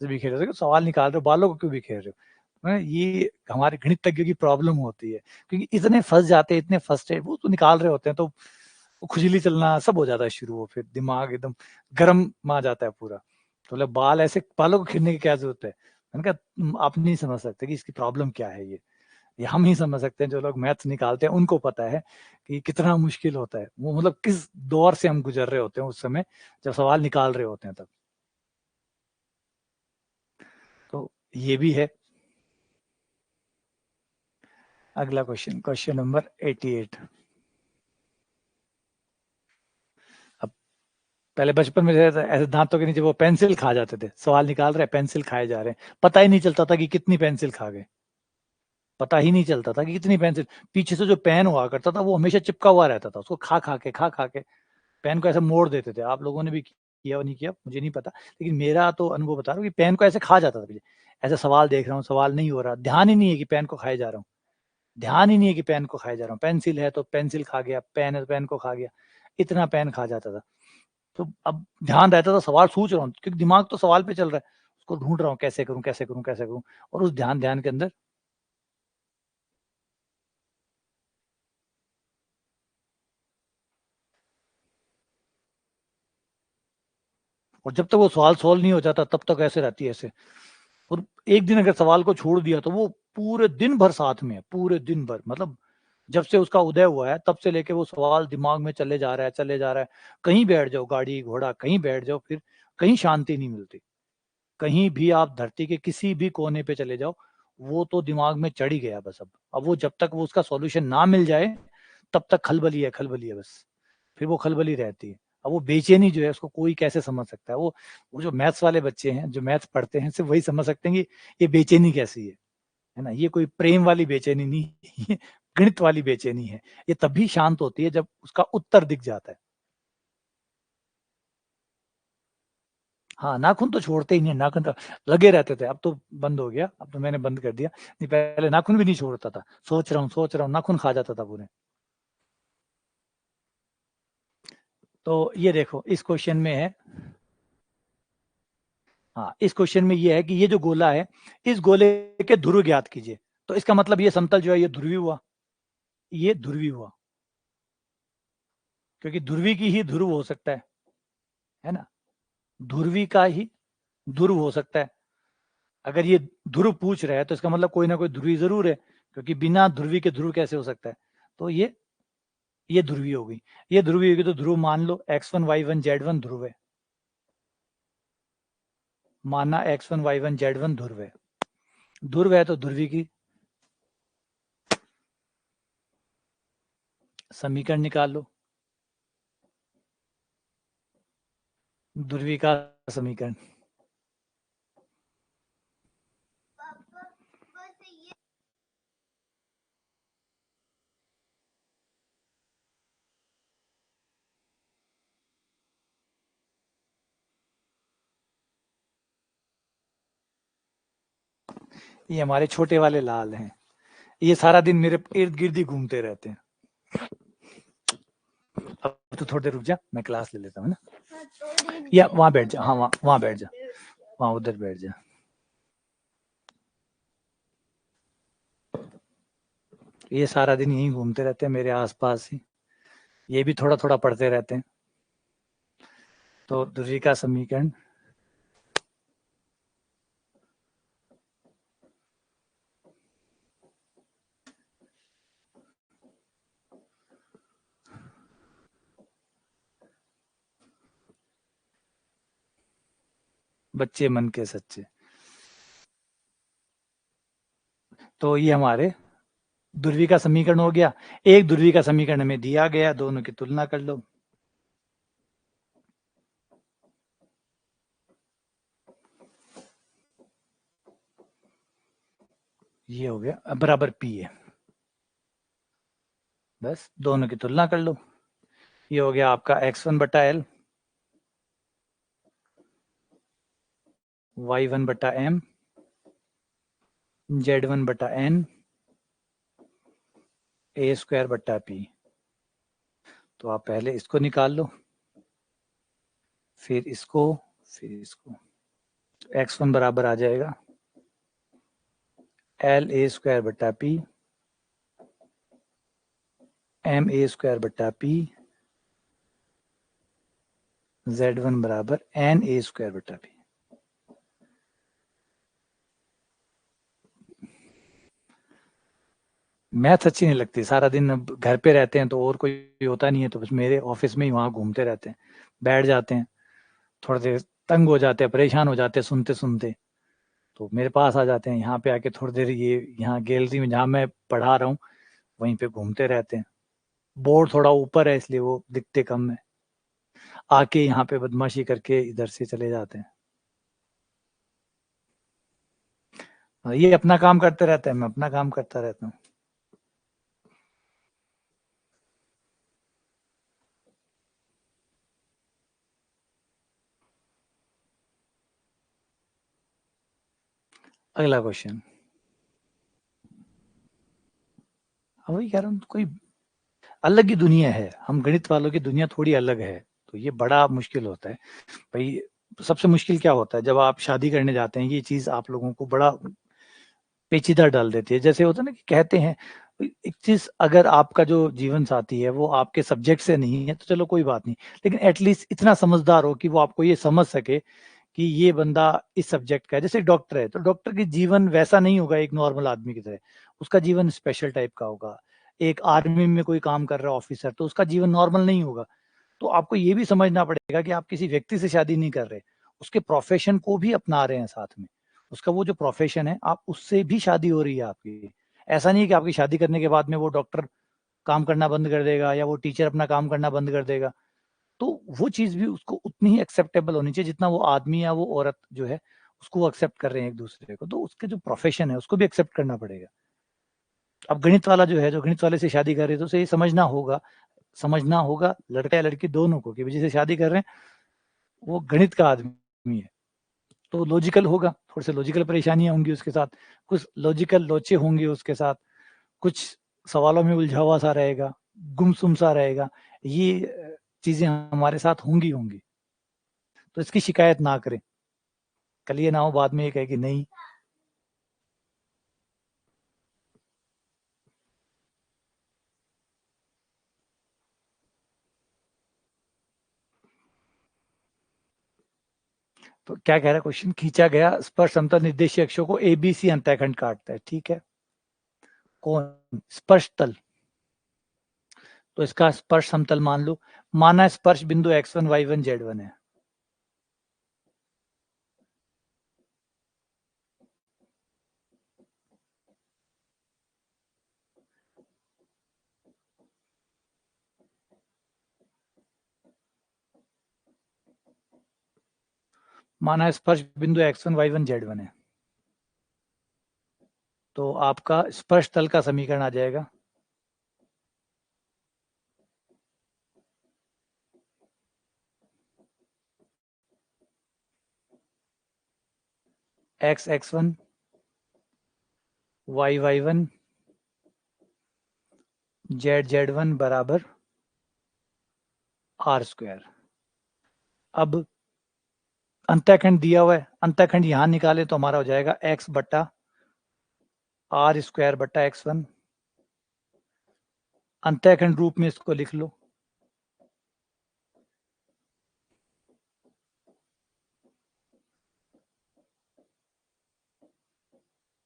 बिखेर रहे हो, सवाल निकाल रहे हो, बालों को क्यों बिखेर रहे हो? ये हमारे गणितज्ञों की प्रॉब्लम होती है, क्योंकि इतने फंस जाते हैं, इतने फर्स्टेड, वो तो निकाल रहे होते हैं तो वो खुजली चलना सब हो जाता है शुरू, हो फिर दिमाग एकदम गर्म आ जाता है पूरा। तो मतलब बाल ऐसे, बालों को खींचने की क्या जरूरत है? मैंने कहा आप नहीं समझ सकते कि इसकी प्रॉब्लम क्या है। ये हम ही समझ सकते हैं, जो लोग मैथ्स निकालते हैं उनको पता है कि कितना मुश्किल होता है, वो मतलब किस दौर से हम गुजर रहे होते हैं उस समय जब सवाल निकाल रहे होते हैं तब। तो ये भी है। अगला क्वेश्चन, क्वेश्चन नंबर 88। अब पहले बचपन में ऐसे दांतों के नीचे वो पेंसिल खा जाते थे, सवाल निकाल रहे हैं, पेंसिल खाए जा रहे हैं, पता ही नहीं चलता था कि कितनी पेंसिल खा गए, पता ही नहीं चलता था कि कितनी पेंसिल। पीछे से जो पेन हुआ करता था वो हमेशा चिपका हुआ रहता था, उसको खा खा के पेन को ऐसे मोड़ देते थे। आप लोगों ने भी किया और नहीं किया मुझे नहीं पता, लेकिन मेरा तो अनुभव बता रहा हूँ कि पेन को ऐसे खा जाता था पीछे। ऐसे सवाल देख रहा हूँ, सवाल नहीं हो रहा, ध्यान ही नहीं है कि पेन को खाए जा रहा हूँ, ध्यान ही नहीं है कि पेन को खाए जा रहा हूँ, पेंसिल है तो पेंसिल खा गया, पेन है तो पेन को खा गया, इतना पेन खा जाता था। तो अब ध्यान रहता था, सवाल सोच रहा हूँ क्योंकि दिमाग तो सवाल पे चल रहा है, उसको ढूंढ रहा हूँ कैसे करूँ कैसे करूँ कैसे करूँ, और उस ध्यान ध्यान के अंदर। और जब तक वो सवाल सॉल्व नहीं हो जाता तब तक ऐसे रहती है ऐसे। और एक दिन अगर सवाल को छोड़ दिया तो वो पूरे दिन भर साथ में है, पूरे दिन भर, मतलब जब से उसका उदय हुआ है तब से लेके वो सवाल दिमाग में चले जा रहा है चले जा रहा है। कहीं बैठ जाओ, गाड़ी घोड़ा कहीं बैठ जाओ, फिर कहीं शांति नहीं मिलती। कहीं भी आप धरती के किसी भी कोने पे चले जाओ, वो तो दिमाग में चढ़ ही गया बस। अब वो जब तक वो उसका सॉल्यूशन ना मिल जाए तब तक खलबली है बस, फिर वो खलबली रहती है। अब वो बेचैनी जो है उसको कोई कैसे समझ सकता है? वो जो मैथ्स वाले बच्चे हैं, जो मैथ्स पढ़ते हैं, सिर्फ वही समझ सकते हैं कि ये बेचैनी कैसी है ना? ये कोई प्रेम वाली बेचैनी नहीं, ये गणित वाली बेचैनी है। ये तभी शांत होती है जब उसका उत्तर दिख जाता है। हाँ, नाखून तो छोड़ते ही नहीं है, नाखून तो लगे रहते थे, अब तो बंद हो गया, अब तो मैंने बंद कर दिया। नहीं, पहले नाखून भी नहीं छोड़ता था, सोच रहा हूँ, नाखून खा जाता था पूरे। तो ये देखो, इस क्वेश्चन में है, हाँ, इस क्वेश्चन में ये है कि ये जो गोला है, इस गोले के ध्रुव ज्ञात कीजिए। तो इसका मतलब ये समतल जो है ये ध्रुवी हुआ, ये ध्रुवी हुआ, क्योंकि ध्रुवी की ही ध्रुव हो सकता है ना? ध्रुवी का ही ध्रुव हो सकता है। अगर ये ध्रुव पूछ रहा है तो इसका मतलब कोई ना कोई ध्रुवी जरूर है, क्योंकि बिना ध्रुवी के ध्रुव कैसे हो सकता है? तो ये ध्रुवी हो गई। ये ध्रुवी होगी तो ध्रुव मान लो x1 y1 z1 ध्रुव है, माना x1 y1 z1 ध्रुव है। ध्रुव है तो ध्रुवी की समीकरण निकाल लो, ध्रुवी का समीकरण। ये हमारे छोटे वाले लाल हैं, ये सारा दिन मेरे इर्द गिर्द ही घूमते रहते हैं। अब तो थोड़ी देर रुक जा, मैं क्लास ले लेता हूँ ना। या वहां बैठ जा, हाँ वहां बैठ जा, वहां उधर बैठ जा। ये सारा दिन यहीं घूमते रहते हैं मेरे आसपास ही, ये भी थोड़ा थोड़ा पढ़ते रहते हैं। तो ध्रुवी का समीकरण, बच्चे मन के सच्चे। तो ये हमारे ध्रुवी का समीकरण हो गया। एक ध्रुवी का समीकरण में दिया गया, दोनों की तुलना कर लो। ये हो गया बराबर पी है, बस दोनों की तुलना कर लो। ये हो गया आपका x1 बटा एल, y1 बटा एम, z1 बटा एन, ए स्क्वायर बटा पी। तो आप पहले इसको निकाल लो, फिर इसको, फिर इसको। x1 बराबर आ जाएगा एल ए स्क्वायर बटा पी, एम ए स्क्वायर बटा पी, z1 बराबर एन ए स्क्वायर बटा पी। मैथ अच्छी नहीं लगती, सारा दिन अब घर पे रहते हैं तो और कोई होता नहीं है, तो बस मेरे ऑफिस में ही वहां घूमते रहते हैं, बैठ जाते हैं, थोड़ा देर तंग हो जाते हैं, परेशान हो जाते हैं सुनते सुनते, तो मेरे पास आ जाते हैं, यहाँ पे आके थोड़ी देर ये यहाँ गैलरी में जहाँ मैं पढ़ा रहा हूँ वहीं पे घूमते रहते हैं। बोर्ड थोड़ा ऊपर है इसलिए वो दिखते कम है, आके यहाँ पे बदमाशी करके इधर से चले जाते हैं। ये अपना काम करते रहते हैं, मैं अपना काम करता रहता हूँ। अगला क्वेश्चन, वही कह रहा हूँ, कोई अलग ही दुनिया है, हम गणित वालों की दुनिया थोड़ी अलग है, तो ये बड़ा मुश्किल होता है भाई। सबसे मुश्किल क्या होता है, जब आप शादी करने जाते हैं, ये चीज आप लोगों को बड़ा पेचीदा डाल देती है। जैसे होता है ना कि कहते हैं, एक चीज, अगर आपका जो जीवन साथी है वो आपके सब्जेक्ट से नहीं है तो चलो कोई बात नहीं, लेकिन एटलीस्ट इतना समझदार हो कि वो आपको ये समझ सके कि ये बंदा इस सब्जेक्ट का है। जैसे डॉक्टर है तो डॉक्टर की जीवन वैसा नहीं होगा एक नॉर्मल आदमी की तरह, उसका जीवन स्पेशल टाइप का होगा। एक आर्मी में कोई काम कर रहा है ऑफिसर, तो उसका जीवन नॉर्मल नहीं होगा। तो आपको ये भी समझना पड़ेगा कि आप किसी व्यक्ति से शादी नहीं कर रहे, उसके प्रोफेशन को भी अपना रहे हैं साथ में। उसका वो जो प्रोफेशन है, आप उससे भी शादी हो रही है आपकी। ऐसा नहीं है कि आपकी शादी करने के बाद में वो डॉक्टर काम करना बंद कर देगा या वो टीचर अपना काम करना बंद कर देगा। तो वो चीज भी उसको उतनी ही एक्सेप्टेबल होनी चाहिए जितना वो आदमी या वो औरत जो है उसको वो एक्सेप्ट कर रहे हैं एक दूसरे को। तो उसके जो प्रोफेशन है उसको भी एक्सेप्ट करना पड़ेगा। अब गणित वाला जो है, जो गणित वाले से शादी कर रहे हैं, तो उसे ये समझना होगा लड़का या लड़की दोनों को कि जिसे शादी कर रहे हैं वो गणित का आदमी है। तो लॉजिकल होगा, थोड़ी सी लॉजिकल परेशानियां होंगी उसके साथ, कुछ लॉजिकल लोचे होंगे उसके साथ, कुछ सवालों में उलझा हुआ सा रहेगा, गुमसुम सा रहेगा। ये चीजें हमारे साथ होंगी। तो इसकी शिकायत ना करें, कल ये ना हो बाद में ये कहे कि नहीं। तो क्या कह रहा है क्वेश्चन, खींचा गया स्पर्श समतल निर्देशीय अक्षों को एबीसी अंतःखंड काटता है, ठीक है। कौन? स्पर्श तल। तो इसका स्पर्श समतल मान लो, माना स्पर्श बिंदु x1 y1 z1 है। माना स्पर्श बिंदु x1 y1 z1 है। तो आपका स्पर्श तल का समीकरण आ जाएगा x(x1) y(y1) z(z1) बराबर r²। अब अंतःखंड दिया हुआ है, अंतःखंड यहां निकाले तो हमारा हो जाएगा x बट्टा r² बट्टा x1। अंतःखंड रूप में इसको लिख लो,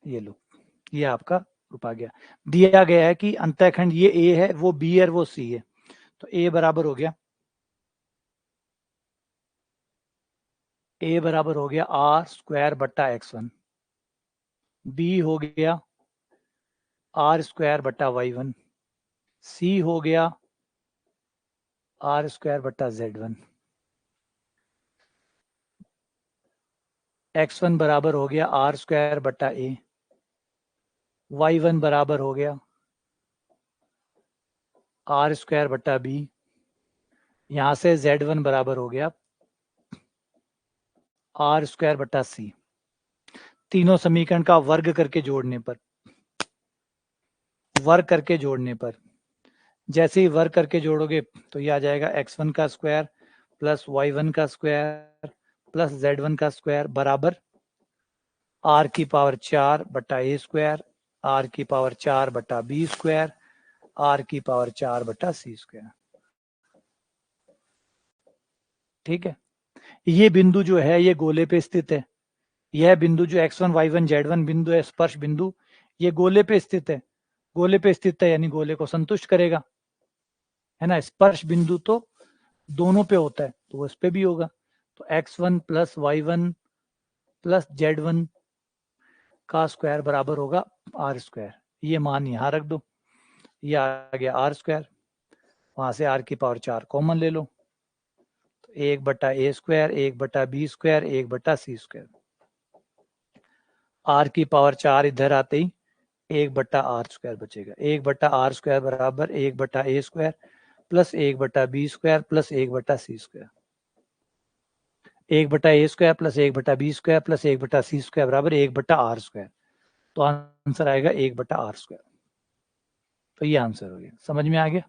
ये लो, ये आपका रूप आ गया। दिया गया है कि अंतःखंड ये a है, वो b है, वो c है। तो a बराबर हो गया, a बराबर हो गया r² बट्टा x1, b हो गया r² बट्टा y1, c हो गया r² बट्टा z1, x1 बराबर हो गया r² बट्टा a, y1 बराबर हो गया r² बट्टा b, यहां से z1 बराबर हो गया r² बट्टा c। तीनों समीकरण का वर्ग करके जोड़ने पर जैसे ही वर्ग करके जोड़ोगे तो ये आ जाएगा x1 का स्क्वायर प्लस y1 का स्क्वायर प्लस z1 का स्क्वायर बराबर r की पावर 4 बट्टा a², r की पावर 4 बट्टा b², r की पावर 4 बट्टा c²। ठीक है, ये बिंदु जो है ये गोले पे स्थित है। यह बिंदु जो x1 y1 z1 बिंदु है, स्पर्श बिंदु, ये गोले पे स्थित है। गोले पे स्थित है यानी गोले को संतुष्ट करेगा, है ना। स्पर्श बिंदु तो दोनों पे होता है, तो वो इस पे भी होगा। तो x1 plus y1 plus z1 का स्क्वायर बराबर होगा r²। ये मान यहाँ रख दो, ये आ गया r², वहां से r की पावर 4 कॉमन ले लो, तो 1/a², 1/b², 1/c²। r की पावर 4 इधर आते ही 1/r² बचेगा। 1/r² बराबर 1/a² plus 1/b² plus 1/c²। 1/a² plus 1/b² plus 1/c² बराबर 1/r²। तो आंसर आएगा 1/r²। तो ये आंसर हो गया। समझ में आ गया?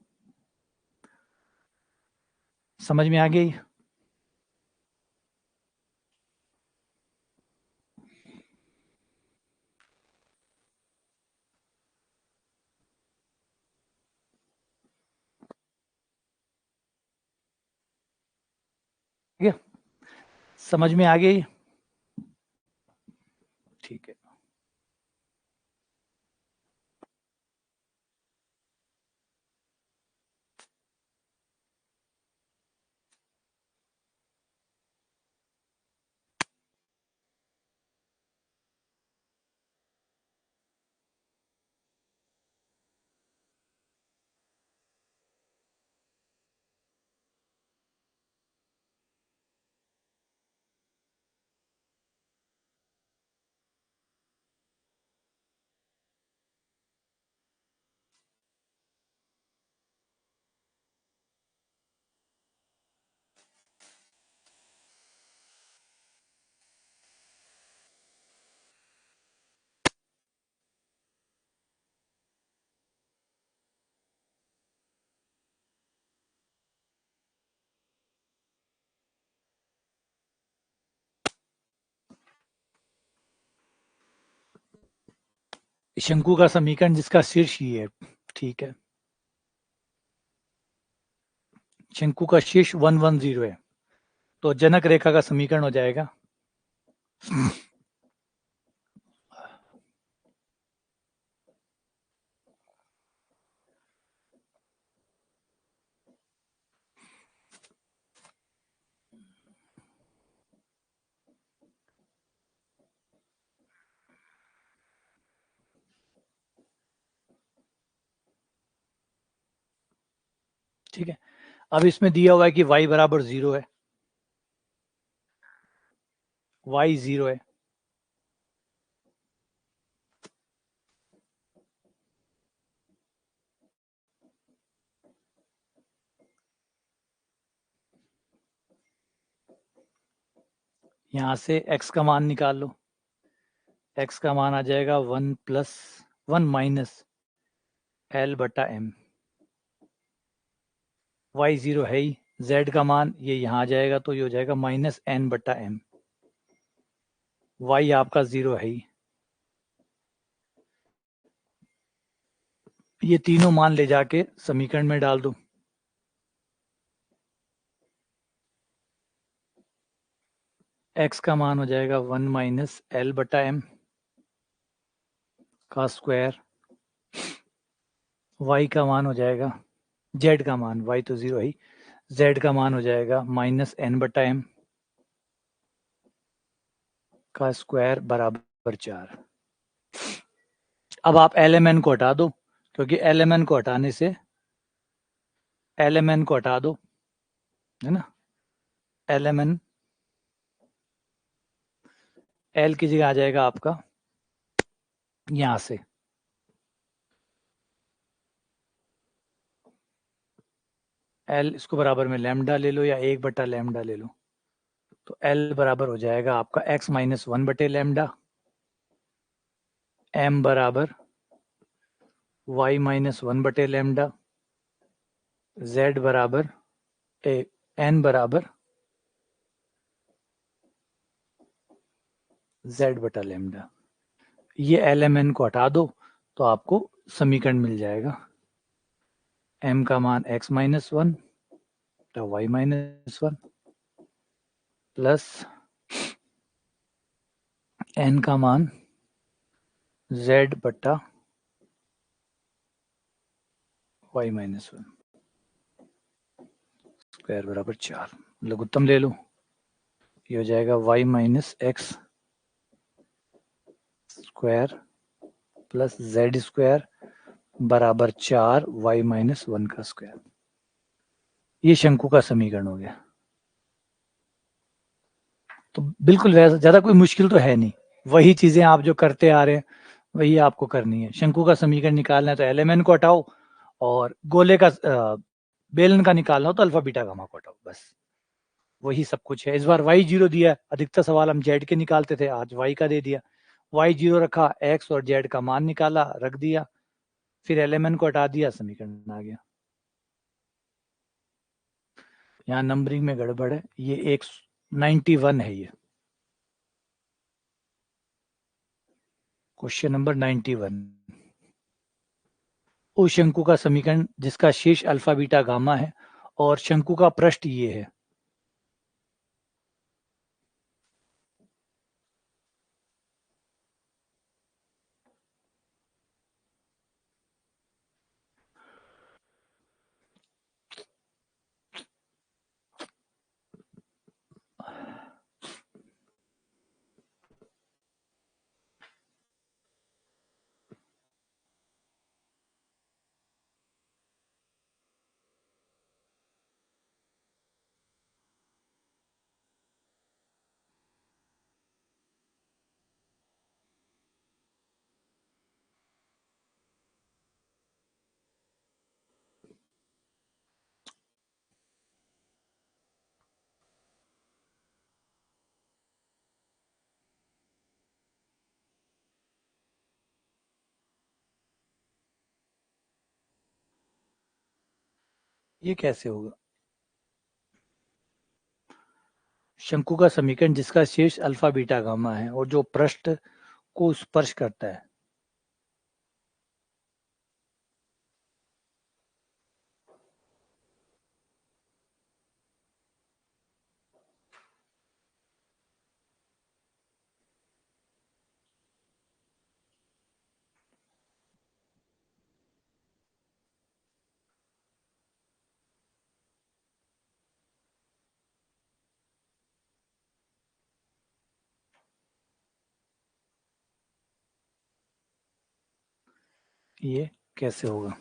समझ में आ गई? ठीक है, समझ में आ गई? ठीक है। शंकु का समीकरण जिसका शीर्ष ये है, ठीक है, शंकु का शीर्ष 110 है, तो जनक रेखा का समीकरण हो जाएगा ठीक है। अब इसमें दिया हुआ है कि y बराबर 0 है, y 0 है, यहां से x का मान निकाल लो, x का मान आ जाएगा 1 माइनस L बटा M, y 0 है ही, z का मान ये यहाँ आ जाएगा तो ये हो जाएगा माइनस N बटा M, y आपका 0 है ही, ये तीनों मान ले जाके समीकरण में डाल दो, x का मान हो जाएगा 1 माइनस L बटा M का स्क्वायर, y का मान हो जाएगा, z का मान, y तो 0 है, z का मान हो जाएगा माइनस N बटा M का स्क्वायर बराबर 4। अब आप LMN को हटा दो, क्योंकि LMN को हटाने से LMN को हटा दो, है ना, LMN L की जगह आ जाएगा आपका यहां से L, इसको बराबर में लैम्डा ले लो या 1 बटा लैम्डा ले लो, तो L बराबर हो जाएगा आपका x माइनस 1 बटे लैम्डा, M बराबर y माइनस 1 बटे लैम्डा, Z बराबर N बराबर Z बटा लैम्डा। ये LMN को हटा दो तो आपको समीकरण मिल जाएगा, M का मान x माइनस 1 तो y माइनस 1 प्लस N का मान Z बटा y माइनस 1 स्क्वायर बराबर 4, लघुत्तम ले लो, ये हो जाएगा y minus x square plus Z square बराबर 4 y माइनस 1 का स्क्वायर। ये शंकु का समीकरण हो गया। तो बिल्कुल वैसा, ज्यादा कोई मुश्किल तो है नहीं, वही चीजें आप जो करते आ रहे हैं वही आपको करनी है। शंकु का समीकरण निकालना है तो LMN को हटाओ, और गोले का बेलन का निकालना हो तो अल्फा बीटा गामा को हटाओ, बस वही सब कुछ है। इस बार y 0 दिया, अधिकतर सवाल हम z के निकालते थे, आज y का दे दिया, y 0 रखा, x और z का मान निकाला, रख दिया, फिर LMN को हटा दिया, समीकरण आ गया। यहाँ नंबरिंग में गड़बड़ है, ये 91 है, ये क्वेश्चन नंबर 91। उस शंकु का समीकरण जिसका शेष अल्फा बीटा गामा है और शंकु का पृष्ठ ये है, ये कैसे होगा? शंकु का समीकरण जिसका शेष अल्फा बीटा गामा है और जो पृष्ठ को स्पर्श करता है, ये कैसे होगा?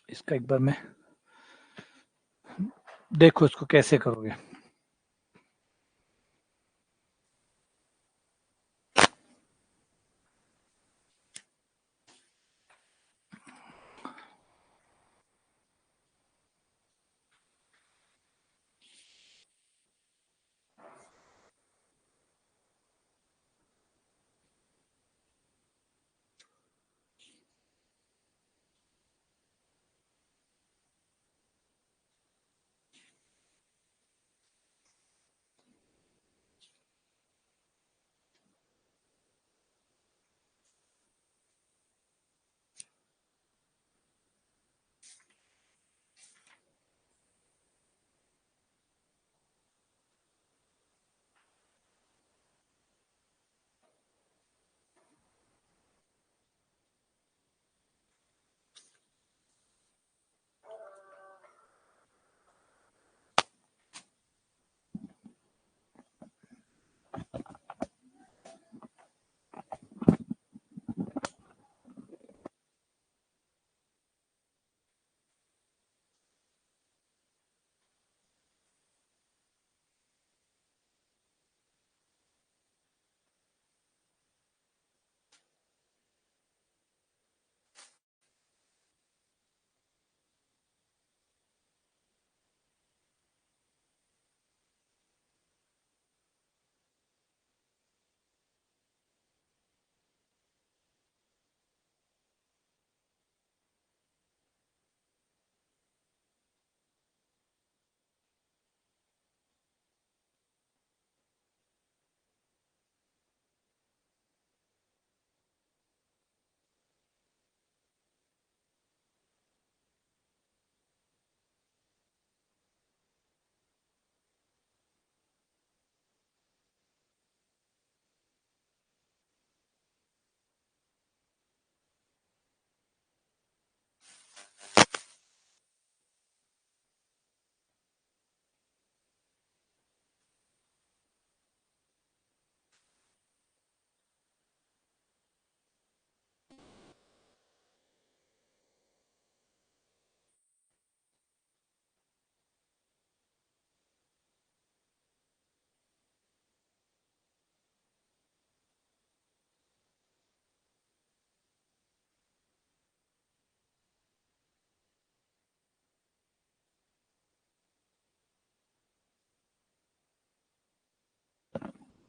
इसका एक बार मैं देखो इसको कैसे करोगे।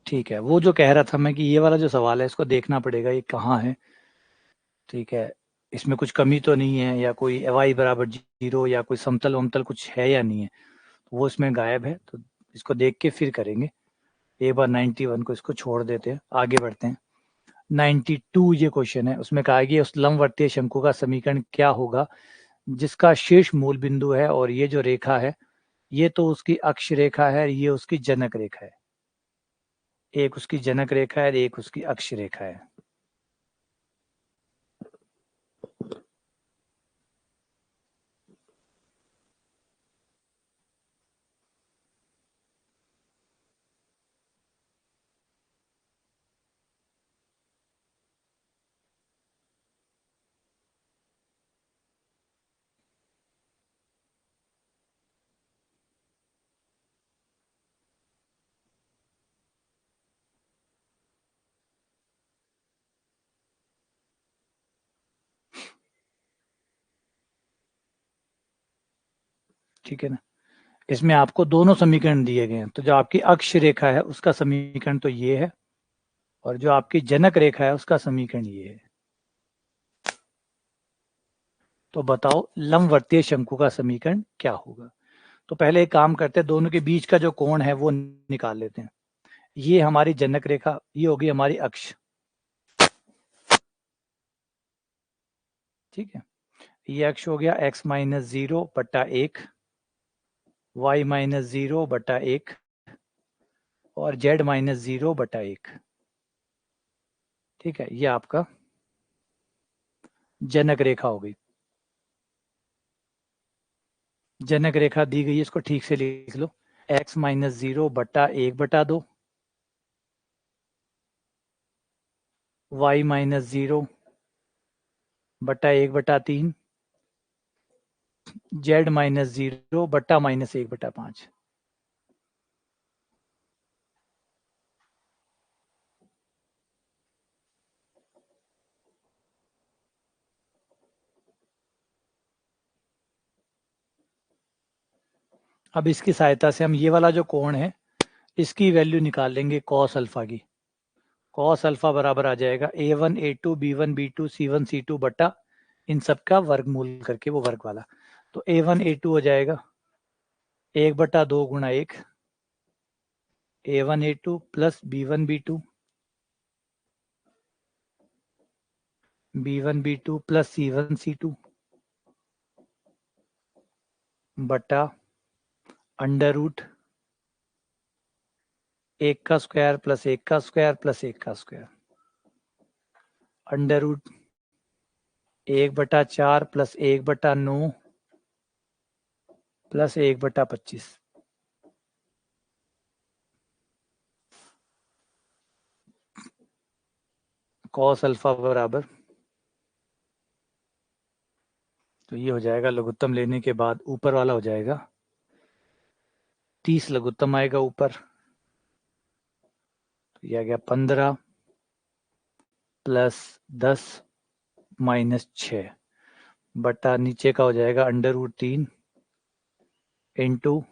ठीक है, वो जो कह रहा था मैं कि ये वाला जो सवाल है इसको देखना पड़ेगा ये कहाँ है। ठीक है, इसमें कुछ कमी तो नहीं है या कोई y बराबर 0 या कोई समतल वमतल कुछ है या नहीं है, तो वो इसमें गायब है। तो इसको देख के फिर करेंगे। एक बार 91 को इसको छोड़ देते हैं, आगे बढ़ते हैं। 92 ये क्वेश्चन है, उसमें कहा गया उस लंबवर्तीय शंकु का समीकरण क्या होगा जिसका शीर्ष मूल बिंदु है और ये जो रेखा है ये तो उसकी अक्ष रेखा है, ये उसकी जनक रेखा है। एक उसकी जनक रेखा है, एक उसकी अक्ष रेखा है। ठीक है ना, इसमें आपको दोनों समीकरण दिए गए हैं। तो जो आपकी अक्ष रेखा है उसका समीकरण तो ये है और जो आपकी जनक रेखा है उसका समीकरण ये है। तो बताओ लंबवर्तीय शंकु का समीकरण क्या होगा। तो पहले एक काम करते हैं, दोनों के बीच का जो कोण है वो निकाल लेते हैं। ये हमारी जनक रेखा, ये होगी हमारी अक्ष। ठीक है, ये अक्ष हो गया x माइनस 0 बटा 1, y माइनस 0 बटा 1 और z माइनस 0 बटा 1। ठीक है, ये आपका जनक रेखा हो गई। जनक रेखा दी गई है, इसको ठीक से लिख लो। x माइनस 0 बटा 1 बटा 2, y माइनस 0 बटा 1 बटा 3, z माइनस 0 बटा माइनस 1 बटा 5। अब इसकी सहायता से हम ये वाला जो कोण है इसकी वैल्यू निकाल लेंगे कॉस अल्फा की। कॉस अल्फा बराबर आ जाएगा a1 a2 b1 b2 c1 c2 बटा इन सब का वर्गमूल करके वो वर्ग वाला। तो a1 a2 हो जाएगा 1 बटा 2 गुणा 1, a1 a2 plus b1 b2 b1 b2 plus c1 c2 बटा अंडर रूट 1 का स्क्वायर प्लस 1 का स्क्वायर प्लस 1 का स्क्वायर, अंडर रूट 1 बटा 4 प्लस 1 बटा 9 प्लस 1 बटा 25। कॉस अल्फा बराबर, तो ये हो जाएगा लघुत्तम लेने के बाद ऊपर वाला हो जाएगा 30 लघुत्तम आएगा ऊपर, तो ये आ गया 15 प्लस 10 माइनस 6 बटा नीचे का हो जाएगा अंडर रूट 3 इंटू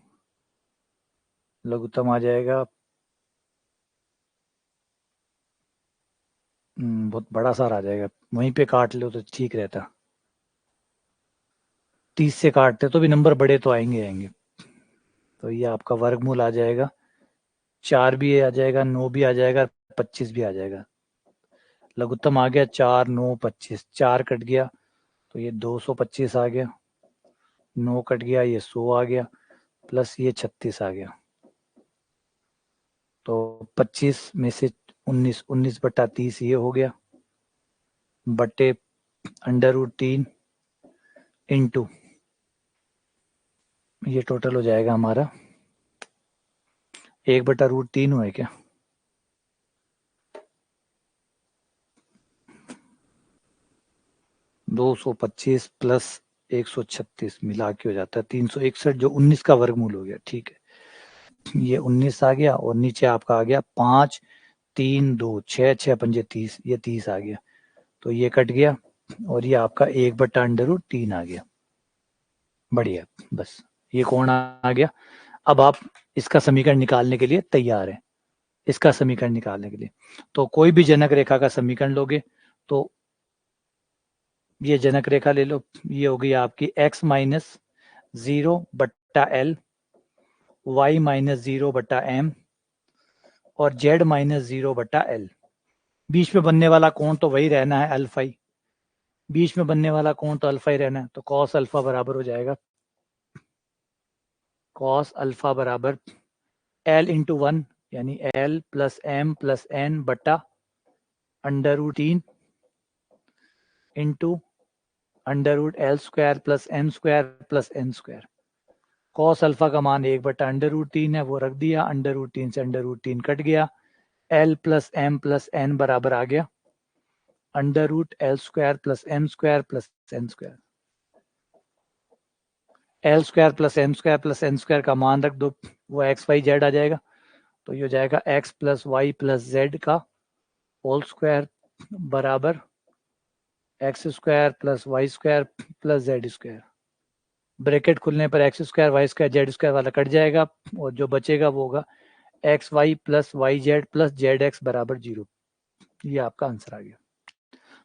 लघुत्तम आ जाएगा बहुत बड़ा सारा आ जाएगा, वहीं पे काट लो तो ठीक रहता। 30 से काटते तो भी नंबर बड़े तो आएंगे। तो ये आपका वर्गमूल आ जाएगा 4 भी आ जाएगा, 9 भी आ जाएगा, 25 भी आ जाएगा। लघुत्तम आ गया 4 9 25, 4 कट गया तो ये 225 आ गया, 9 कट गया ये 100 आ गया, प्लस ये 36 आ गया। तो 25 में से 19 19 बटा 30 ये हो गया बटे अंडर रूट 3 इंटू ये टोटल हो जाएगा हमारा 1 बटा रूट 3 हुआ है क्या, दो 225 प्लस 136 मिला के हो जाता है 361, जो 19 का वर्गमूल हो गया। ठीक है, ये 19 आ गया और नीचे आपका आ गया 5 3 2 6 6 पंजे 30, ये 30 आ गया, तो ये कट गया और ये आपका 1 बटा अंडर रूट 3 आ गया। बढ़िया, बस ये कोण आ गया। अब आप इसका समीकरण निकालने के लिए तैयार हैं। इसका समीकरण निकालने के लिए तो कोई भी जनक रेखा का समीकरण लोगे तो ये जनक रेखा ले लो, ये होगी आपकी x माइनस 0 बट्टा एल, y माइनस 0 बट्टा एम और z माइनस 0 बट्टा एल। बीच में बनने वाला कोण तो वही रहना है अल्फा ही, बीच में बनने वाला कोण तो अल्फा ही रहना है। तो कॉस अल्फा बराबर हो जाएगा कॉस अल्फा बराबर एल इंटू 1 यानी L plus M plus N बट्टा under root 3 into under root L square plus M square plus N square. Cos alpha का मान 1 बटा अंडर रूट 3 है, वो रख दिया, अंडर रूट 3 से अंडर रूट 3 कट गया, l plus M plus n बराबर आ गया under root L square plus M square plus N square. L square plus M square plus N square का मान रख दो, वो एक्स वाई जेड आ जाएगा। तो ये हो जाएगा x plus y plus z का होल स्क्वायर बराबर x square plus Y square plus Z square. Bracket खुलने पर x square y square z square वाला कट जाएगा और जो बचेगा वो होगा x y plus y z plus z x बराबर 0। ये आपका आंसर आ गया।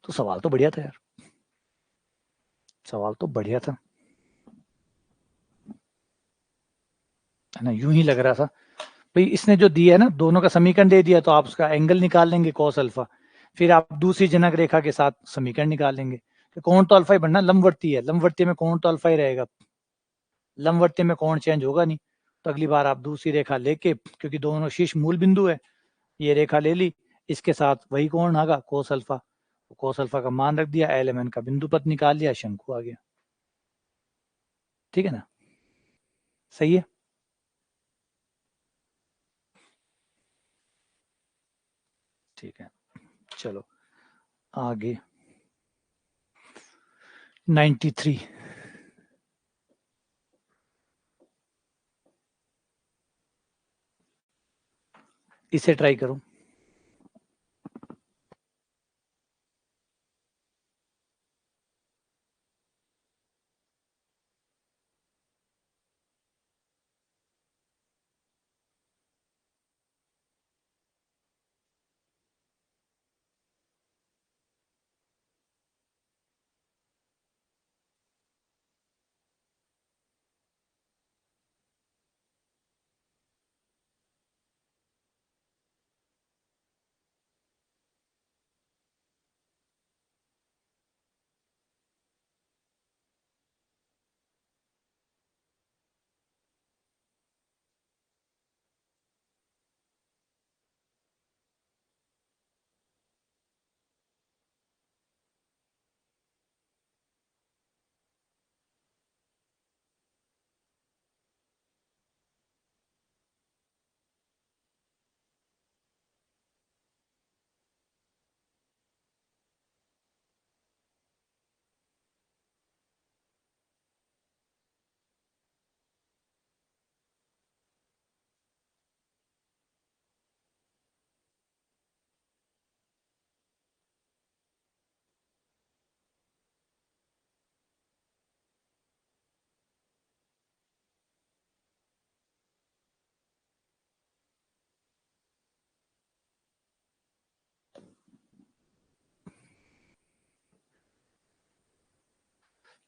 तो सवाल तो बढ़िया था यार, सवाल तो बढ़िया था, है ना। यूं ही लग रहा था भाई इसने जो दिया है ना, दोनों का समीकरण दे दिया तो आप उसका एंगल निकाल लेंगे कॉस अल्फा, फिर आप दूसरी जनक रेखा के साथ समीकरण निकाल लेंगे, कि कोण तो अल्फा ही बनना, लंबवर्ती है, लंबवर्ती में कोण तो अल्फा ही रहेगा, लंबवर्ती में कोण चेंज होगा नहीं। तो अगली बार आप दूसरी रेखा लेके, क्योंकि दोनों शीर्ष मूल बिंदु है, ये रेखा ले ली, इसके साथ वही कोण आगा कोस अल्फा, कोस अल्फा का मान रख दिया, एल एम एन का बिंदु पथ निकाल लिया, शंकु आ गया। ठीक है ना, सही है। ठीक है, चलो आगे 93। इसे ट्राई करो।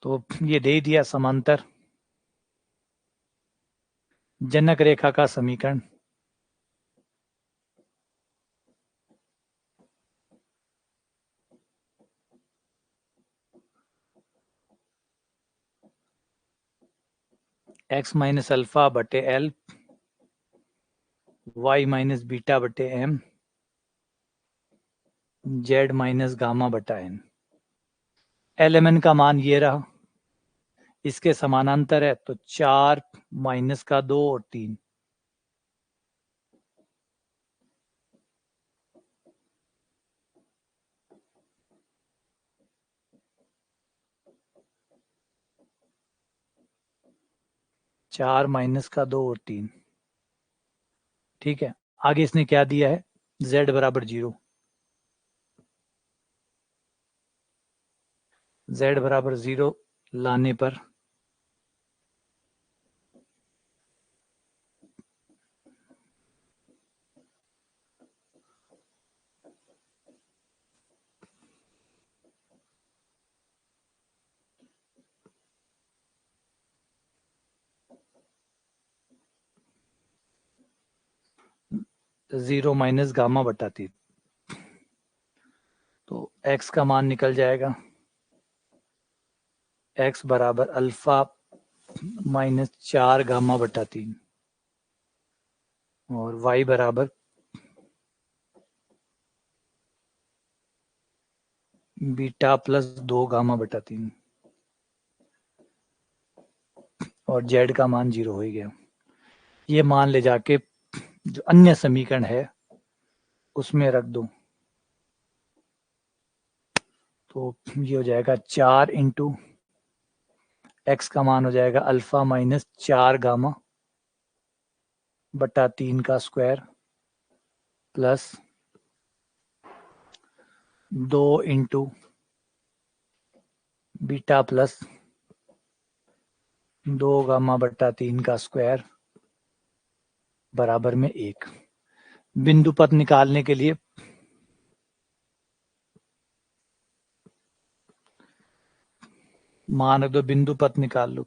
तो ये दे दिया समांतर जनक रेखा का समीकरण। एक्स माइनस अल्फा बटे एल, वाई माइनस बीटा बटे एम, जेड माइनस गामा बटा एन। एल एम एन का मान ये रहा, इसके समानांतर है, तो 4 माइनस का 2 और 3। चार माइनस का 2 और 3। ठीक है, आगे इसने क्या दिया है, z बराबर 0। z बराबर 0 लाने पर जीरो माइनस गामा बटा 3, तो x का मान निकल जाएगा x बराबर अल्फा माइनस 4 गामा बटा 3, और y बराबर बीटा प्लस 2 गामा बटा 3, और z का मान 0 हो ही गया। ये मान ले जाके जो अन्य समीकरण है उसमें रख दो, तो ये हो जाएगा 4 इंटू एक्स का मान हो जाएगा अल्फा माइनस 4 गामा बटा 3 का square, plus 2 into beta plus 2 gamma बटा 3 का स्क्वायर बराबर में 1। बिंदु पथ निकालने के लिए मान रख दो, बिंदु पथ निकाल लो।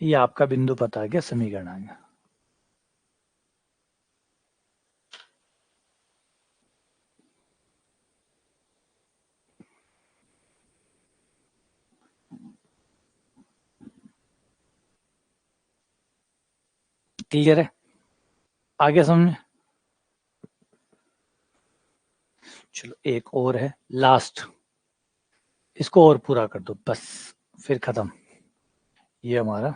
ये आपका बिंदु पता है क्या समीकरण आ गया। क्लियर है, आगे समझ। चलो एक और है लास्ट, इसको और पूरा कर दो बस, फिर खत्म। ये हमारा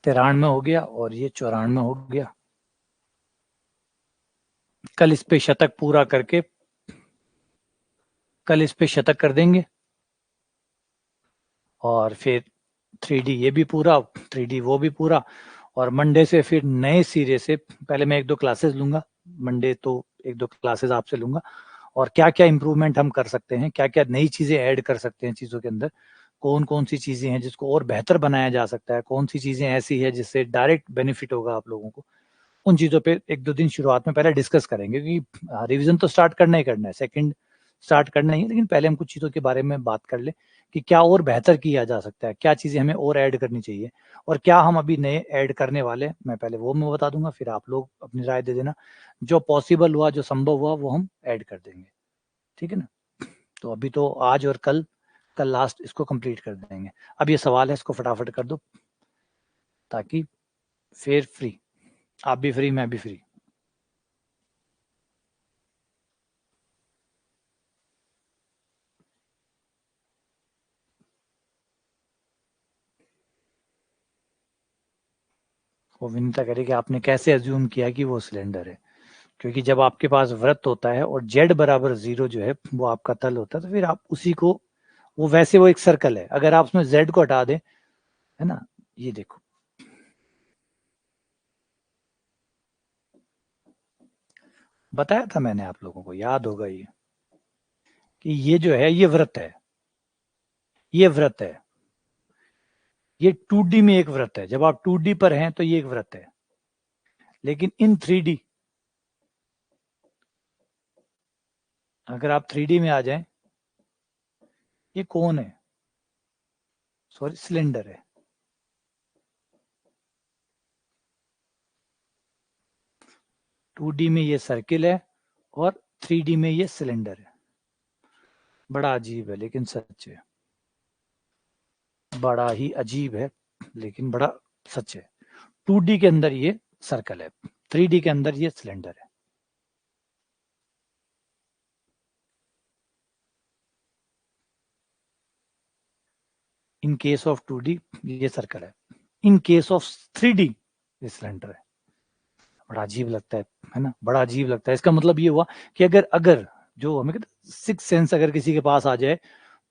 93 हो गया और ये 94 हो गया। कल इस पे शतक पूरा करके, कल इस पे शतक कर देंगे और फिर 3D ये भी पूरा, 3D वो भी पूरा। और मंडे से फिर नए सिरे से, पहले मैं एक दो क्लासेस लूंगा मंडे, तो एक दो क्लासेस आपसे लूंगा, और क्या क्या इंप्रूवमेंट हम कर सकते हैं, क्या क्या नई चीजें ऐड कर सकते हैं चीजों के अंदर, कौन कौन सी चीजें हैं जिसको और बेहतर बनाया जा सकता है, कौन सी चीजें ऐसी है जिससे डायरेक्ट बेनिफिट होगा आप लोगों को। उन चीजों पे एक दो दिन शुरुआत में पहले डिस्कस करेंगे, क्योंकि रिवीजन तो स्टार्ट करना ही करना है, सेकंड स्टार्ट करना ही है, लेकिन पहले हम कुछ चीजों के बारे में बात कर ले कि क्या और बेहतर किया जा सकता है, क्या चीजें हमें और ऐड करनी चाहिए, और क्या हम अभी नए ऐड करने वाले हैं। मैं पहले वो मैं बता दूंगा, फिर आप लोग अपनी राय दे देना, जो पॉसिबल हुआ जो संभव हुआ वो हम ऐड कर देंगे, ठीक है ना। तो अभी तो आज और कल, कल लास्ट इसको कंप्लीट कर देंगे। अब ये सवाल है, इसको फटाफट कर दो ताकि फिर फ्री, आप भी फ्री मैं भी फ्री। वो विनीता कह रही कि आपने कैसे अज्यूम किया कि वो सिलेंडर है, क्योंकि जब आपके पास वृत्त होता है और जेड बराबर 0 जो है वो आपका तल होता है, तो फिर आप उसी को, वो वैसे वो एक सर्कल है, अगर आप उसमें जेड को हटा दें, है ना। ये देखो, बताया था मैंने आप लोगों को, याद होगा ये, कि ये जो है ये वृत्त है, ये वृत्त है, ये 2D में एक वृत्त है, जब आप 2D पर हैं तो ये एक वृत्त है, लेकिन इन 3D, अगर आप 3D में आ जाएं, ये कौन है, सॉरी सिलेंडर है। 2D में ये सर्किल है और 3D में ये सिलेंडर है। बड़ा अजीब है लेकिन सच है, बड़ा ही अजीब है लेकिन बड़ा सच है। 2D के अंदर ये सर्कल है, 3D के अंदर ये सिलेंडर है। इन केस ऑफ 2D ये सर्कल है, इन केस ऑफ 3D ये सिलेंडर है। बड़ा अजीब लगता है ना, बड़ा अजीब लगता है। इसका मतलब ये हुआ कि अगर अगर जो हमें कहते सिक्स सेंस अगर किसी के पास आ जाए,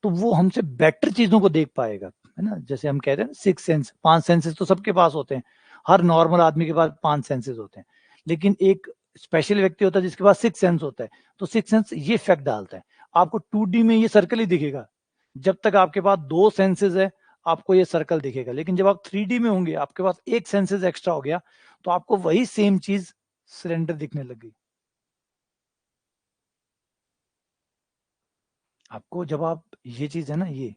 तो वो हमसे बेटर चीजों को देख पाएगा, है ना। जैसे हम कहते हैं ना सिक्स सेंस, पांच सेंसेस तो सबके पास होते हैं, हर नॉर्मल आदमी के पास पांच सेंसेस होते हैं, लेकिन एक स्पेशल व्यक्ति होता है जिसके पास सिक्स सेंस होता है, तो सिक्स सेंस ये इफेक्ट डालता है। आपको 2D में ये सर्कल ही दिखेगा, जब तक आपके पास दो सेंसेस है आपको ये सर्कल दिखेगा, लेकिन जब आप 3D में होंगे आपके पास एक सेंसेस एक्स्ट्रा हो गया, तो आपको वही सेम चीज सिलेंडर दिखने लग गई। आपको जब आप, ये चीज है ना, ये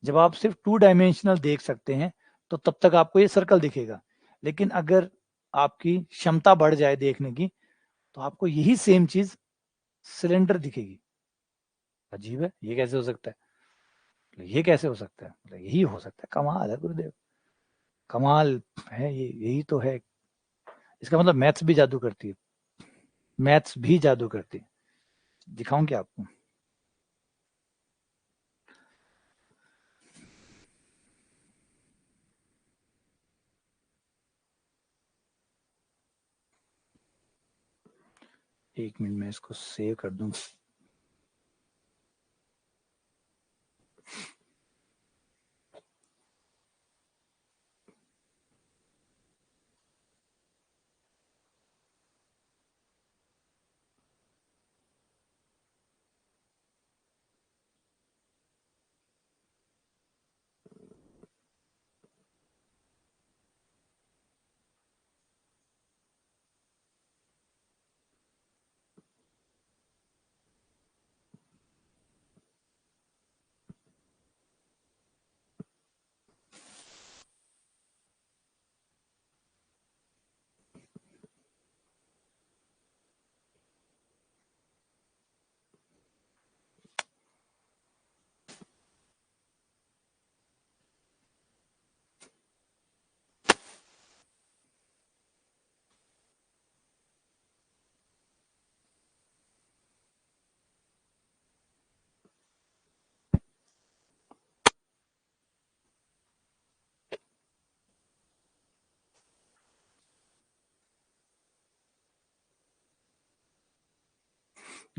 जब आप सिर्फ 2 डायमेंशनल देख सकते हैं तो तब तक आपको ये सर्कल दिखेगा, लेकिन अगर आपकी क्षमता बढ़ जाए देखने की, तो आपको यही सेम चीज सिलेंडर दिखेगी। अजीब है, ये कैसे हो सकता है, ये कैसे हो सकता है, मतलब यही हो सकता है, कमाल है गुरुदेव, कमाल है ये, यही तो है। इसका मतलब मैथ्स भी जादू करती है, मैथ्स भी जादू करती है। दिखाऊं क्या आपको, 1 मिनट में इसको सेव कर दूं।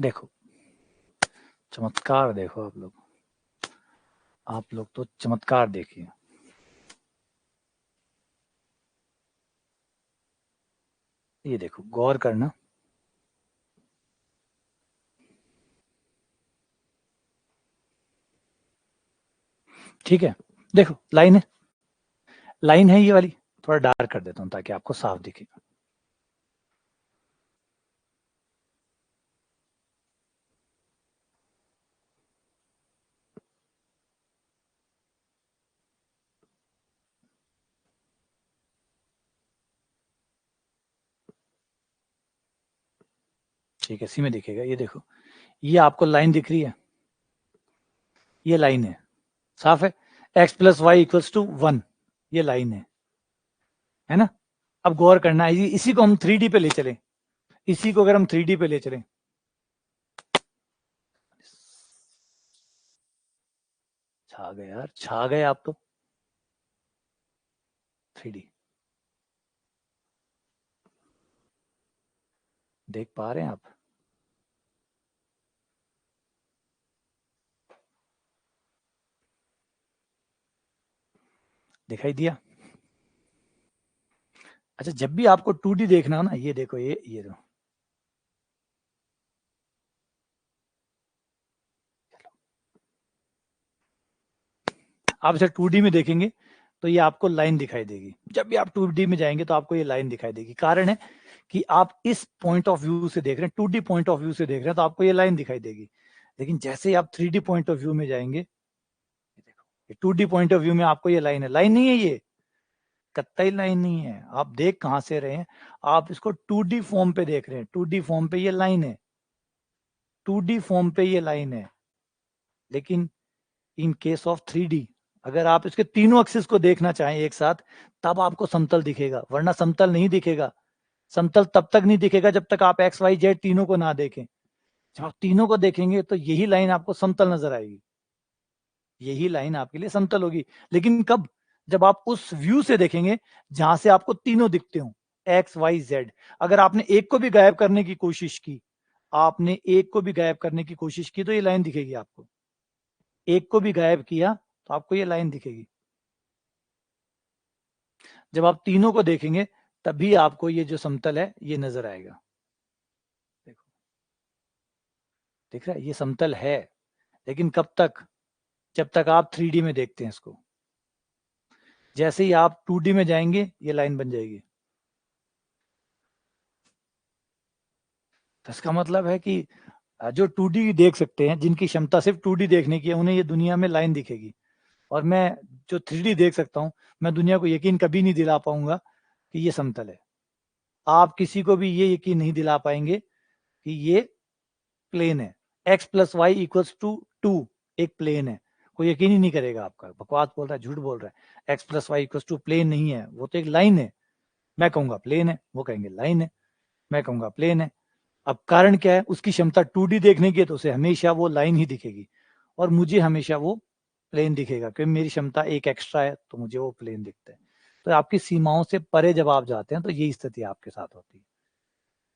देखो चमत्कार, देखो आप लोग तो चमत्कार देखिए। ये देखो, गौर करना। ठीक है, देखो लाइन है ये वाली। थोड़ा डार्क कर देता हूँ ताकि आपको साफ दिखे। ठीक है, इसी में दिखेगा। ये देखो, ये आपको लाइन दिख रही है, ये लाइन है, साफ है। x plus y equals to 1, ये लाइन है ना। अब गौर करना है, इसी को हम 3D पे ले चलें। इसी को अगर हम 3D पे ले चलें, छा गए यार, छा गए आप तो। 3D देख पा रहे हैं आप? दिखाई दिया? अच्छा, जब भी आपको 2D देखना हो ना, ये देखो, ये दो, आप इसे 2D में देखेंगे तो ये आपको लाइन दिखाई देगी। जब भी आप 2D में जाएंगे तो आपको ये लाइन दिखाई देगी। कारण है कि आप इस पॉइंट ऑफ व्यू से देख रहे हैं, 2D पॉइंट ऑफ व्यू से देख रहे हैं, तो आपको ये लाइन दिखाई देगी। लेकिन जैसे ही आप 3D पॉइंट ऑफ व्यू में जाएंगे, ये देखो, ये 2D पॉइंट ऑफ व्यू में आपको ये लाइन है, लाइन नहीं है, ये कतई लाइन नहीं है। आप देख कहां से रहे हैं? आप इसको 2D फॉर्म पे देख रहे हैं। 2D फॉर्म पे ये लाइन है, 2D फॉर्म पे ये लाइन है। लेकिन इन केस ऑफ 3D, अगर आप इसके तीनों एक्सिस को देखना चाहें एक साथ, तब आपको समतल दिखेगा, वरना समतल नहीं दिखेगा। समतल तब तक नहीं दिखेगा जब तक आप एक्स वाई जेड तीनों को ना देखें। जब आप तीनों को देखेंगे तो यही लाइन आपको समतल नजर आएगी, यही लाइन आपके लिए समतल होगी। लेकिन कब? जब आप उस व्यू से देखेंगे जहां से आपको तीनों दिखते हो, एक्स वाई जेड। अगर आपने एक को भी गायब करने की कोशिश की, आपने एक को भी गायब करने की कोशिश की, तो ये लाइन दिखेगी आपको। एक को भी गायब किया तो आपको ये लाइन दिखेगी। जब आप तीनों को देखेंगे तभी आपको ये जो समतल है ये नजर आएगा। देखो, दिख रहा है, ये समतल है। लेकिन कब तक? जब तक आप 3D में देखते हैं इसको। जैसे ही आप 2D में जाएंगे ये लाइन बन जाएगी। तो इसका मतलब है कि जो 2D देख सकते हैं, जिनकी क्षमता सिर्फ 2D देखने की है, उन्हें ये दुनिया में लाइन दिखेगी। और मैं जो 3D देख सकता हूं, मैं दुनिया को यकीन कभी नहीं दिला पाऊंगा कि ये समतल है। आप किसी को भी ये यकीन नहीं दिला पाएंगे कि ये प्लेन है। X plus y equals to 2 एक प्लेन है। कोई यकीन ही नहीं करेगा, आपका बकवास बोल रहा है, झूठ बोल रहा है। X plus y equals to plane नहीं है, वो तो एक लाइन है। मैं कहूंगा प्लेन है, वो कहेंगे लाइन है। मैं कहूंगा प्लेन है। अब कारण क्या है? उसकी क्षमता 2D देखने की है, तो उसे हमेशा वो लाइन ही दिखेगी, और मुझे हमेशा वो प्लेन दिखेगा, क्योंकि मेरी क्षमता एक एक्स्ट्रा है, तो मुझे वो प्लेन दिखता है। तो आपकी सीमाओं से परे जब आप जाते हैं तो यही स्थिति आपके साथ होती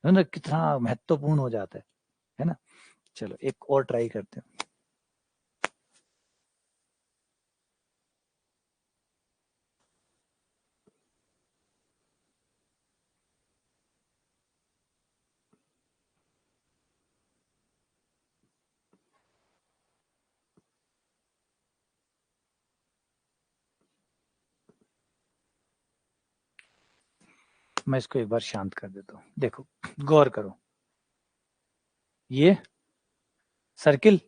है ना। कितना महत्वपूर्ण हो जाता है ना। चलो एक और ट्राई करते हैं। मैं इसको एक बार शांत कर देता हूँ। देखो, गौर करो, ये सर्किल,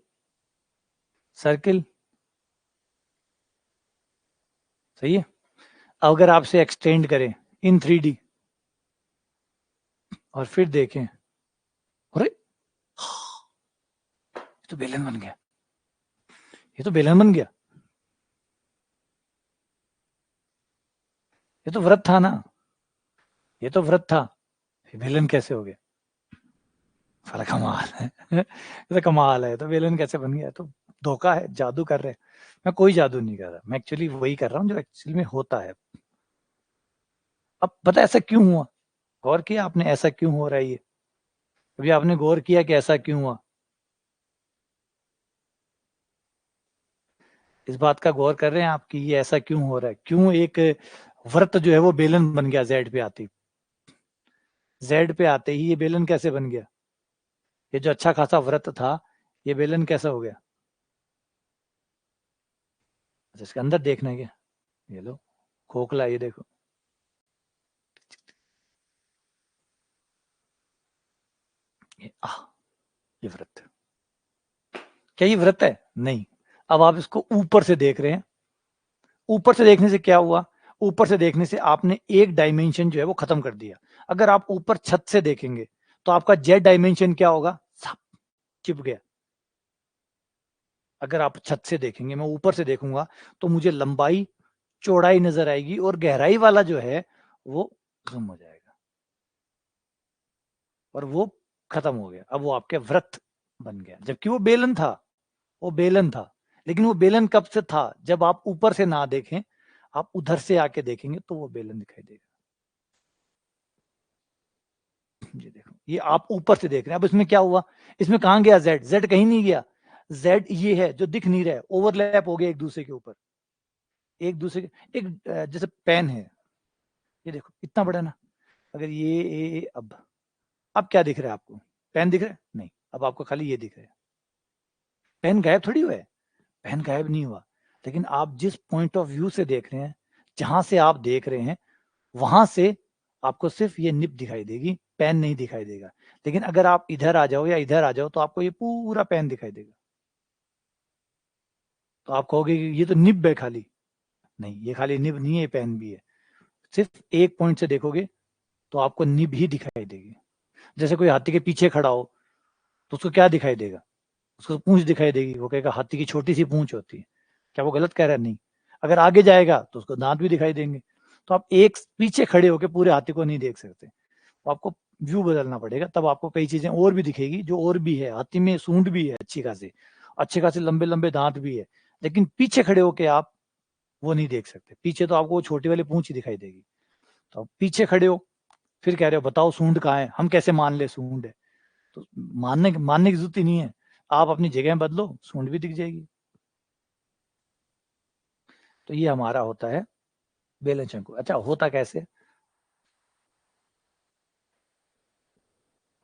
सर्किल सही है। अगर आपसे एक्सटेंड करें इन 3D और फिर देखें, अरे ये तो बेलन बन गया, ये तो बेलन बन गया, ये तो व्रत था ना, ये तो व्रत था, बेलन कैसे हो गया? साला कमाल है। ये तो कमाल है, तो बेलन कैसे बन गया? तो धोखा है, जादू कर रहे हैं। मैं कोई जादू नहीं कर रहा, मैं एक्चुअली वही कर रहा हूँ जो एक्चुअली में होता है। अब पता ऐसा क्यों हुआ? गौर किया आपने ऐसा क्यों हो रहा है? ये अभी आपने गौर किया कि ऐसा क्यों हुआ? इस बात का गौर कर रहे हैं आप कि ये ऐसा क्यों हो रहा है, क्यों एक वृत्त जो है वो बेलन बन गया जेड पे आते, जेड पे आते ही ये बेलन कैसे बन गया, ये जो अच्छा खासा वृत्त था ये बेलन कैसा हो गया। अच्छा इसके अंदर देखना है क्या, ये लो खोखला, ये देखो ये वृत्त, क्या ये वृत्त है, नहीं। अब आप इसको ऊपर से देख रहे हैं, ऊपर से देखने से क्या हुआ, ऊपर से देखने से आपने एक डायमेंशन जो है वो खत्म कर दिया। अगर आप ऊपर छत से देखेंगे तो आपका जेड डायमेंशन क्या होगा, चिप गया। अगर आप छत से देखेंगे, मैं ऊपर से देखूंगा तो मुझे लंबाई चौड़ाई नजर आएगी और गहराई वाला जो है वो गुम हो जाएगा और वो खत्म हो गया। अब वो आपके वृत्त बन गया, जबकि वो बेलन था, वो बेलन था। लेकिन वो बेलन कब से था, जब आप ऊपर से ना देखें, आप उधर से आके देखेंगे तो वो बेलन दिखाई देगा। ये देखो, ये आप ऊपर से देख रहे हैं। अब इसमें क्या हुआ, इसमें कहां गया जेड, जेड कहीं नहीं गया। जेड ये है जो दिख नहीं रहा है, ओवरलैप हो गया एक दूसरे के ऊपर, एक दूसरे के, एक जैसे पेन है, ये देखो इतना बड़ा ना, अगर ये अब क्या दिख रहा है आपको, पेन दिख रहा है, नहीं, अब आपको खाली ये दिख रहा है। पेन गायब थोड़ी हुआ है, पेन गायब नहीं हुआ, लेकिन आप जिस पॉइंट ऑफ व्यू से देख रहे हैं, जहां से आप देख रहे हैं, वहां से आपको सिर्फ ये निब दिखाई देगी, पेन नहीं दिखाई देगा। लेकिन अगर आप इधर आ जाओ या इधर आ जाओ तो आपको ये पूरा पेन दिखाई देगा। तो आप कहोगे कि ये तो निब है खाली, नहीं, ये खाली निब नहीं है, पेन भी है। सिर्फ एक पॉइंट से देखोगे तो आपको निब ही दिखाई देगी। जैसे कोई हाथी के पीछे खड़ा हो तो उसको क्या दिखाई देगा, उसको पूंछ दिखाई देगी, वो कहेगा हाथी की छोटी सी पूंछ होती है। क्या वो गलत कह रहा है, नहीं। अगर आगे जाएगा तो उसको दांत भी दिखाई देंगे। तो आप एक पीछे खड़े होकर पूरे हाथी को नहीं देख सकते, तो आपको व्यू बदलना पड़ेगा, तब आपको कई चीजें और भी दिखेगी जो और भी है। हाथी में सूंड भी है अच्छे खासे लंबे लंबे दांत भी है, लेकिन पीछे खड़े होके आप वो नहीं देख सकते। पीछे तो आपको वो छोटी वाली पूंछ ही दिखाई देगी। तो आप पीछे खड़े हो, फिर कह रहे हो बताओ सूंड कहाँ है, हम कैसे मान ले सूंड है। तो मानने मानने की जरूरत ही नहीं है, आप अपनी जगह बदलो, सूंड भी दिख जाएगी। तो ये हमारा होता है बेलन शंकु। अच्छा होता कैसे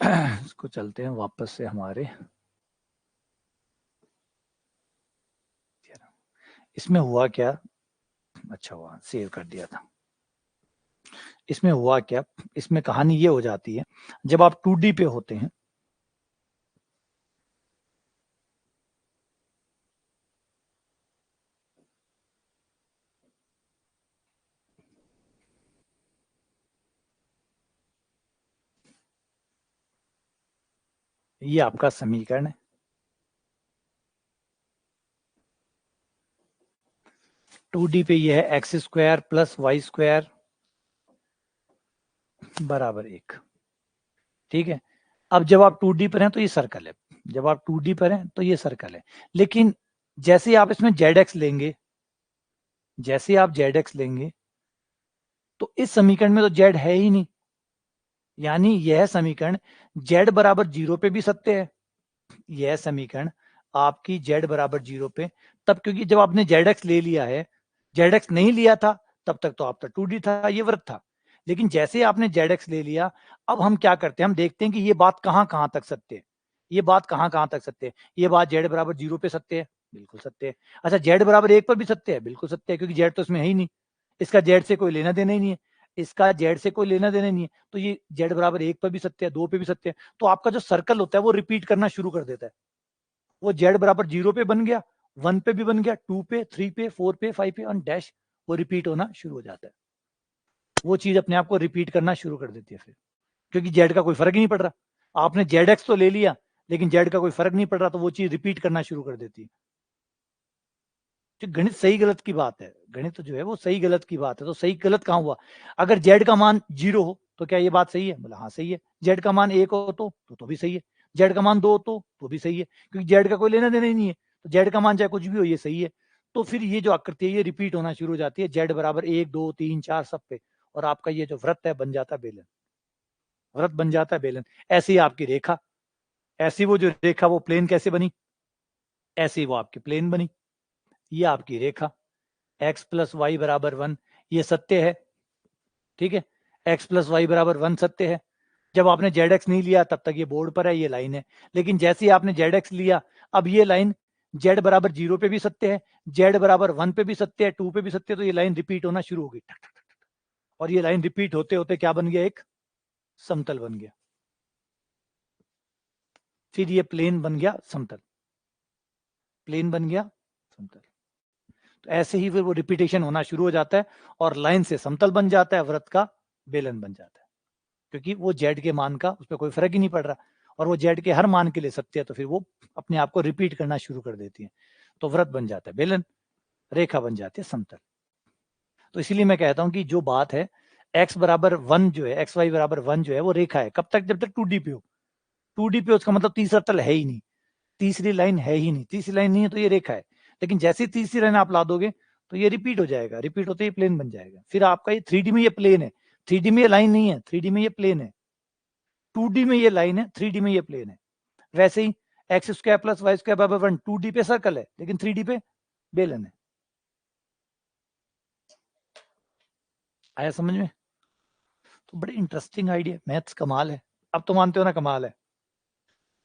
इसको चलते हैं वापस से हमारे, इसमें हुआ क्या, अच्छा हुआ सेव कर दिया था। इसमें हुआ क्या, इसमें कहानी ये हो जाती है, जब आप 2D पे होते हैं, ये आपका समीकरण है। 2D पे ये है x square plus Y square बराबर 1। ठीक है, अब जब आप 2D पर हैं तो ये सर्कल है, जब आप 2D पर हैं तो ये सर्कल है। लेकिन जैसे ही आप इसमें जेड लेंगे, जैसे आप जेड लेंगे तो इस समीकरण में तो जेड है ही नहीं, यानी यह समीकरण जेड बराबर 0 पे भी सत्य है। यह समीकरण आपकी जेड बराबर 0 पे, तब क्योंकि जब आपने जेड ले लिया है, जेड नहीं लिया था तब तक तो आपका 2D था, ये वृत्त था। लेकिन जैसे आपने जेड ले लिया, अब हम क्या करते हैं, हम देखते हैं कि ये बात कहां कहां तक सत्य है, ये बात कहां कहां तक सत्य है। ये बात जेड बराबर 0 पे सत्य है, बिल्कुल सत्य है। अच्छा जेड बराबर 1 पर भी सत्य है, बिल्कुल सत्य है, क्योंकि जेड तो इसमें है ही नहीं, इसका जेड से कोई लेना देना ही नहीं है, इसका जेड से कोई लेना देना नहीं है। तो ये जेड बराबर 1 पर भी सत्य है, 2 पे भी सत्य है। तो आपका जो सर्कल होता है वो रिपीट करना शुरू कर देता है। वो जेड बराबर 0 पे बन गया, 1 पे भी बन गया, 2 पे, 3 पे, 4 पे, 5 पे और डैश, वो रिपीट होना शुरू हो जाता है। वो चीज अपने आप को रिपीट करना शुरू कर देती है फिर, क्योंकि जेड का कोई फर्क ही नहीं पड़ रहा। आपने जेड एक्स तो ले लिया, लेकिन जेड का कोई फर्क नहीं पड़ रहा, तो वो चीज रिपीट करना शुरू कर देती है। जो गणित सही गलत की बात है, गणित जो है वो सही गलत की बात है। तो सही गलत कहां हुआ, अगर जेड का मान 0 हो तो क्या ये बात सही है, बोला हाँ सही है। जेड का मान 1 हो तो भी सही है। जेड का मान 2 तो भी सही है, क्योंकि जेड का कोई लेना देना ही नहीं है। तो जेड का मान चाहे कुछ भी हो, ये सही है। तो फिर ये जो आकृति है ये रिपीट होना शुरू हो जाती है, जेड बराबर 1 2 3 4 सब पे, और आपका ये जो वृत्त है बन जाता है बेलन, वृत्त बन जाता है बेलन। ऐसी आपकी रेखा, ऐसी वो जो रेखा वो प्लेन कैसे बनी, ऐसी वो आपकी प्लेन बनी। ये आपकी रेखा x प्लस वाई बराबर 1, ये सत्य है, ठीक है, x प्लस वाई बराबर 1 सत्य है। जब आपने zx नहीं लिया तब तक ये बोर्ड पर है, ये लाइन है, लेकिन जैसे ही आपने zx लिया, अब ये लाइन z बराबर 0 पे भी सत्य है, z बराबर 1 पे भी सत्य है, 2 पे भी सत्य है, तो ये लाइन रिपीट होना शुरू होगी, और ये लाइन रिपीट होते होते क्या बन गया, एक समतल बन गया, फिर ये प्लेन बन गया समतल, प्लेन बन गया समतल। तो ऐसे ही फिर वो रिपीटेशन होना शुरू हो जाता है और लाइन से समतल बन जाता है, वृत्त का बेलन बन जाता है, क्योंकि वो जेड के मान का उस पर कोई फर्क ही नहीं पड़ रहा, और वो जेड के हर मान के लिए सत्य है, तो फिर वो अपने आप को रिपीट करना शुरू कर देती है, तो वृत्त बन जाता है बेलन, रेखा बन जाती है समतल। तो इसीलिए मैं कहता हूं कि जो बात है x बराबर 1 जो है, एक्स वाई बराबर 1 जो है, वो रेखा है, कब तक, जब तक 2D पे हो। 2D पे उसका मतलब तीसरा तल है ही नहीं, तीसरी लाइन है ही नहीं, तीसरी लाइन नहीं है तो ये रेखा है, लेकिन जैसे तीसरी लाइन आप ला दोगे तो ये रिपीट हो जाएगा, रिपीट होते ही प्लेन बन जाएगा, फिर आपका ये 3D में ये प्लेन है, 3D में ये लाइन नहीं है, 3D में ये प्लेन है, 2D में ये लाइन है, 3D में ये प्लेन है। वैसे ही X square plus Y square बराबर 1 2D पे सर्कल है, लेकिन 3D पे बेलन है। आया समझ में? तो बड़ी इंटरेस्टिंग आइडिया, मैथ्स कमाल है। अब तो मानते हो ना कमाल है?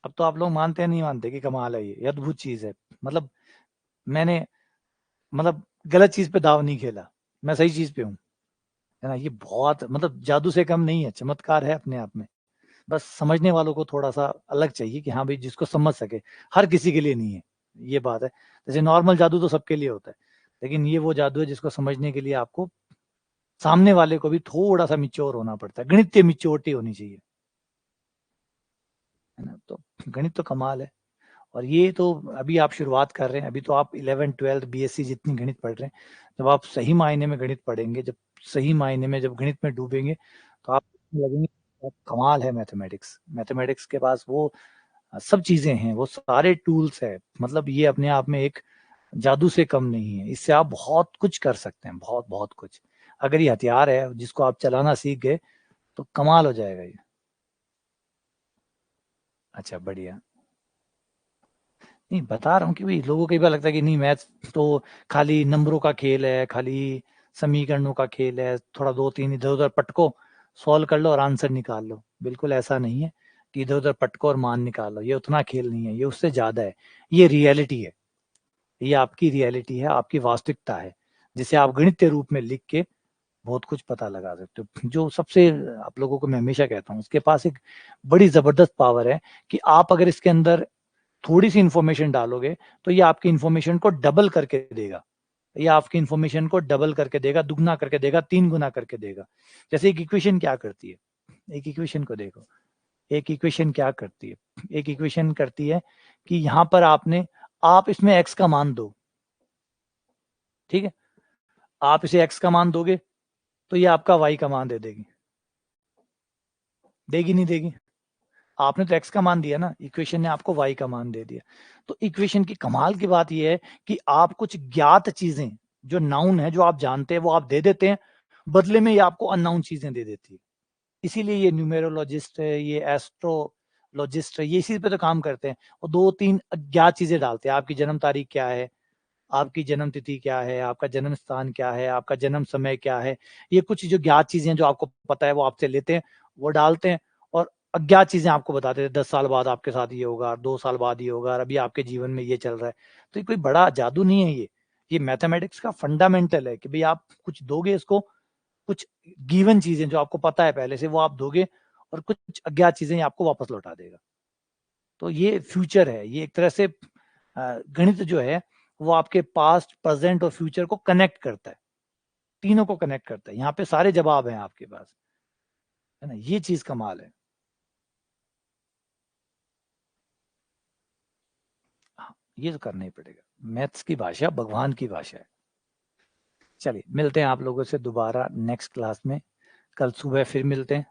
अब तो आप लोग मानते हैं नहीं मानते कि कमाल है, ये अद्भुत चीज है। मतलब मैंने मतलब गलत चीज पे दाव नहीं खेला, मैं सही चीज पे हूँ, है ना। ये बहुत मतलब जादू से कम नहीं है, चमत्कार है अपने आप में। बस समझने वालों को थोड़ा सा अलग चाहिए कि हाँ भाई जिसको समझ सके, हर किसी के लिए नहीं है ये बात है। जैसे नॉर्मल जादू तो सबके लिए होता है, लेकिन ये वो जादू है जिसको समझने के लिए आपको सामने वाले को भी थोड़ा सा मिच्योर होना पड़ता है, गणितीय मिच्योरिटी होनी चाहिए, है ना। तो गणित तो कमाल है। और ये तो अभी आप शुरुआत कर रहे हैं, अभी तो आप 11th 12th बीएससी जितनी गणित पढ़ रहे हैं, जब आप सही मायने में गणित पढ़ेंगे, जब सही मायने में जब गणित में डूबेंगे, तो आप लगेंगे बहुत कमाल है मैथमेटिक्स। मैथमेटिक्स के पास वो सब चीजें हैं, वो सारे टूल्स है, मतलब ये अपने आप में एक जादू से कम नहीं है, इससे आप बहुत कुछ कर सकते हैं, बहुत बहुत कुछ। अगर ये हथियार है जिसको आप चलाना सीख गए तो कमाल हो जाएगा ये। अच्छा बढ़िया। नहीं बता रहा हूँ कि भाई लोगों को कई बार लगता है कि नहीं मैथ्स तो खाली नंबरों का खेल है, खाली समीकरणों का खेल है, थोड़ा दो तीन इधर उधर पटको, सॉल्व कर लो और आंसर निकाल लो। बिल्कुल ऐसा नहीं है कि इधर उधर पटको और मान निकाल लो, ये उतना खेल नहीं है, ये उससे ज्यादा है। ये रियलिटी है, ये आपकी रियलिटी है, आपकी वास्तविकता है, जिसे आप गणितीय रूप में लिख के बहुत कुछ पता लगा सकते हो। जो सबसे आप लोगों को मैं हमेशा कहता हूँ, उसके पास एक बड़ी जबरदस्त पावर है कि आप अगर इसके अंदर थोड़ी सी इंफॉर्मेशन डालोगे तो ये आपकी इंफॉर्मेशन को डबल करके देगा, ये आपकी इंफॉर्मेशन को डबल करके देगा, दुगना करके देगा, 3 गुना करके देगा। जैसे एक इक्वेशन क्या करती है, एक इक्वेशन को देखो, एक इक्वेशन क्या करती है, एक इक्वेशन करती है कि यहां पर आप इसमें x का मान दो, ठीक है, आप इसे x का मान दोगे तो ये आपका y का मान दे देगी, देगी नहीं देगी? आपने तो x का मान दिया ना, इक्वेशन ने आपको y का मान दे दिया। तो इक्वेशन की कमाल की बात यह है कि आप कुछ ज्ञात चीजें, जो नाउन है, जो आप जानते हैं, वो आप दे देते हैं, बदले में ये आपको अननाउन चीजें दे देती है। इसीलिए ये न्यूमेरोलॉजिस्ट है, ये एस्ट्रोलॉजिस्ट है, ये इसी पे तो काम करते हैं, और दो तीन अज्ञात चीजें डालते हैं। आपकी जन्म तारीख क्या है, आपकी जन्म तिथि क्या है, आपका जन्म स्थान क्या है, आपका जन्म समय क्या है, ये कुछ जो ज्ञात चीजें जो आपको पता है वो आपसे लेते हैं, वो डालते हैं, और अज्ञात चीजें आपको बताते हैं, 10 साल बाद आपके साथ ये होगा, 2 साल बाद ये होगा, और अभी आपके जीवन में ये चल रहा है। तो ये कोई बड़ा जादू नहीं है, ये मैथमेटिक्स का फंडामेंटल है कि भाई आप कुछ दोगे इसको, कुछ गिवन चीजें जो आपको पता है पहले से वो आप दोगे, और कुछ अज्ञात चीजें आपको वापस लौटा देगा। तो ये फ्यूचर है, ये एक तरह से गणित जो है वो आपके पास्ट प्रेजेंट और फ्यूचर को कनेक्ट करता है, तीनों को कनेक्ट करता है, यहाँ पे सारे जवाब हैं आपके पास, है ना। ये चीज कमाल है। हाँ, ये तो करना ही पड़ेगा, मैथ्स की भाषा भगवान की भाषा है। चलिए मिलते हैं आप लोगों से दोबारा नेक्स्ट क्लास में, कल सुबह फिर मिलते हैं।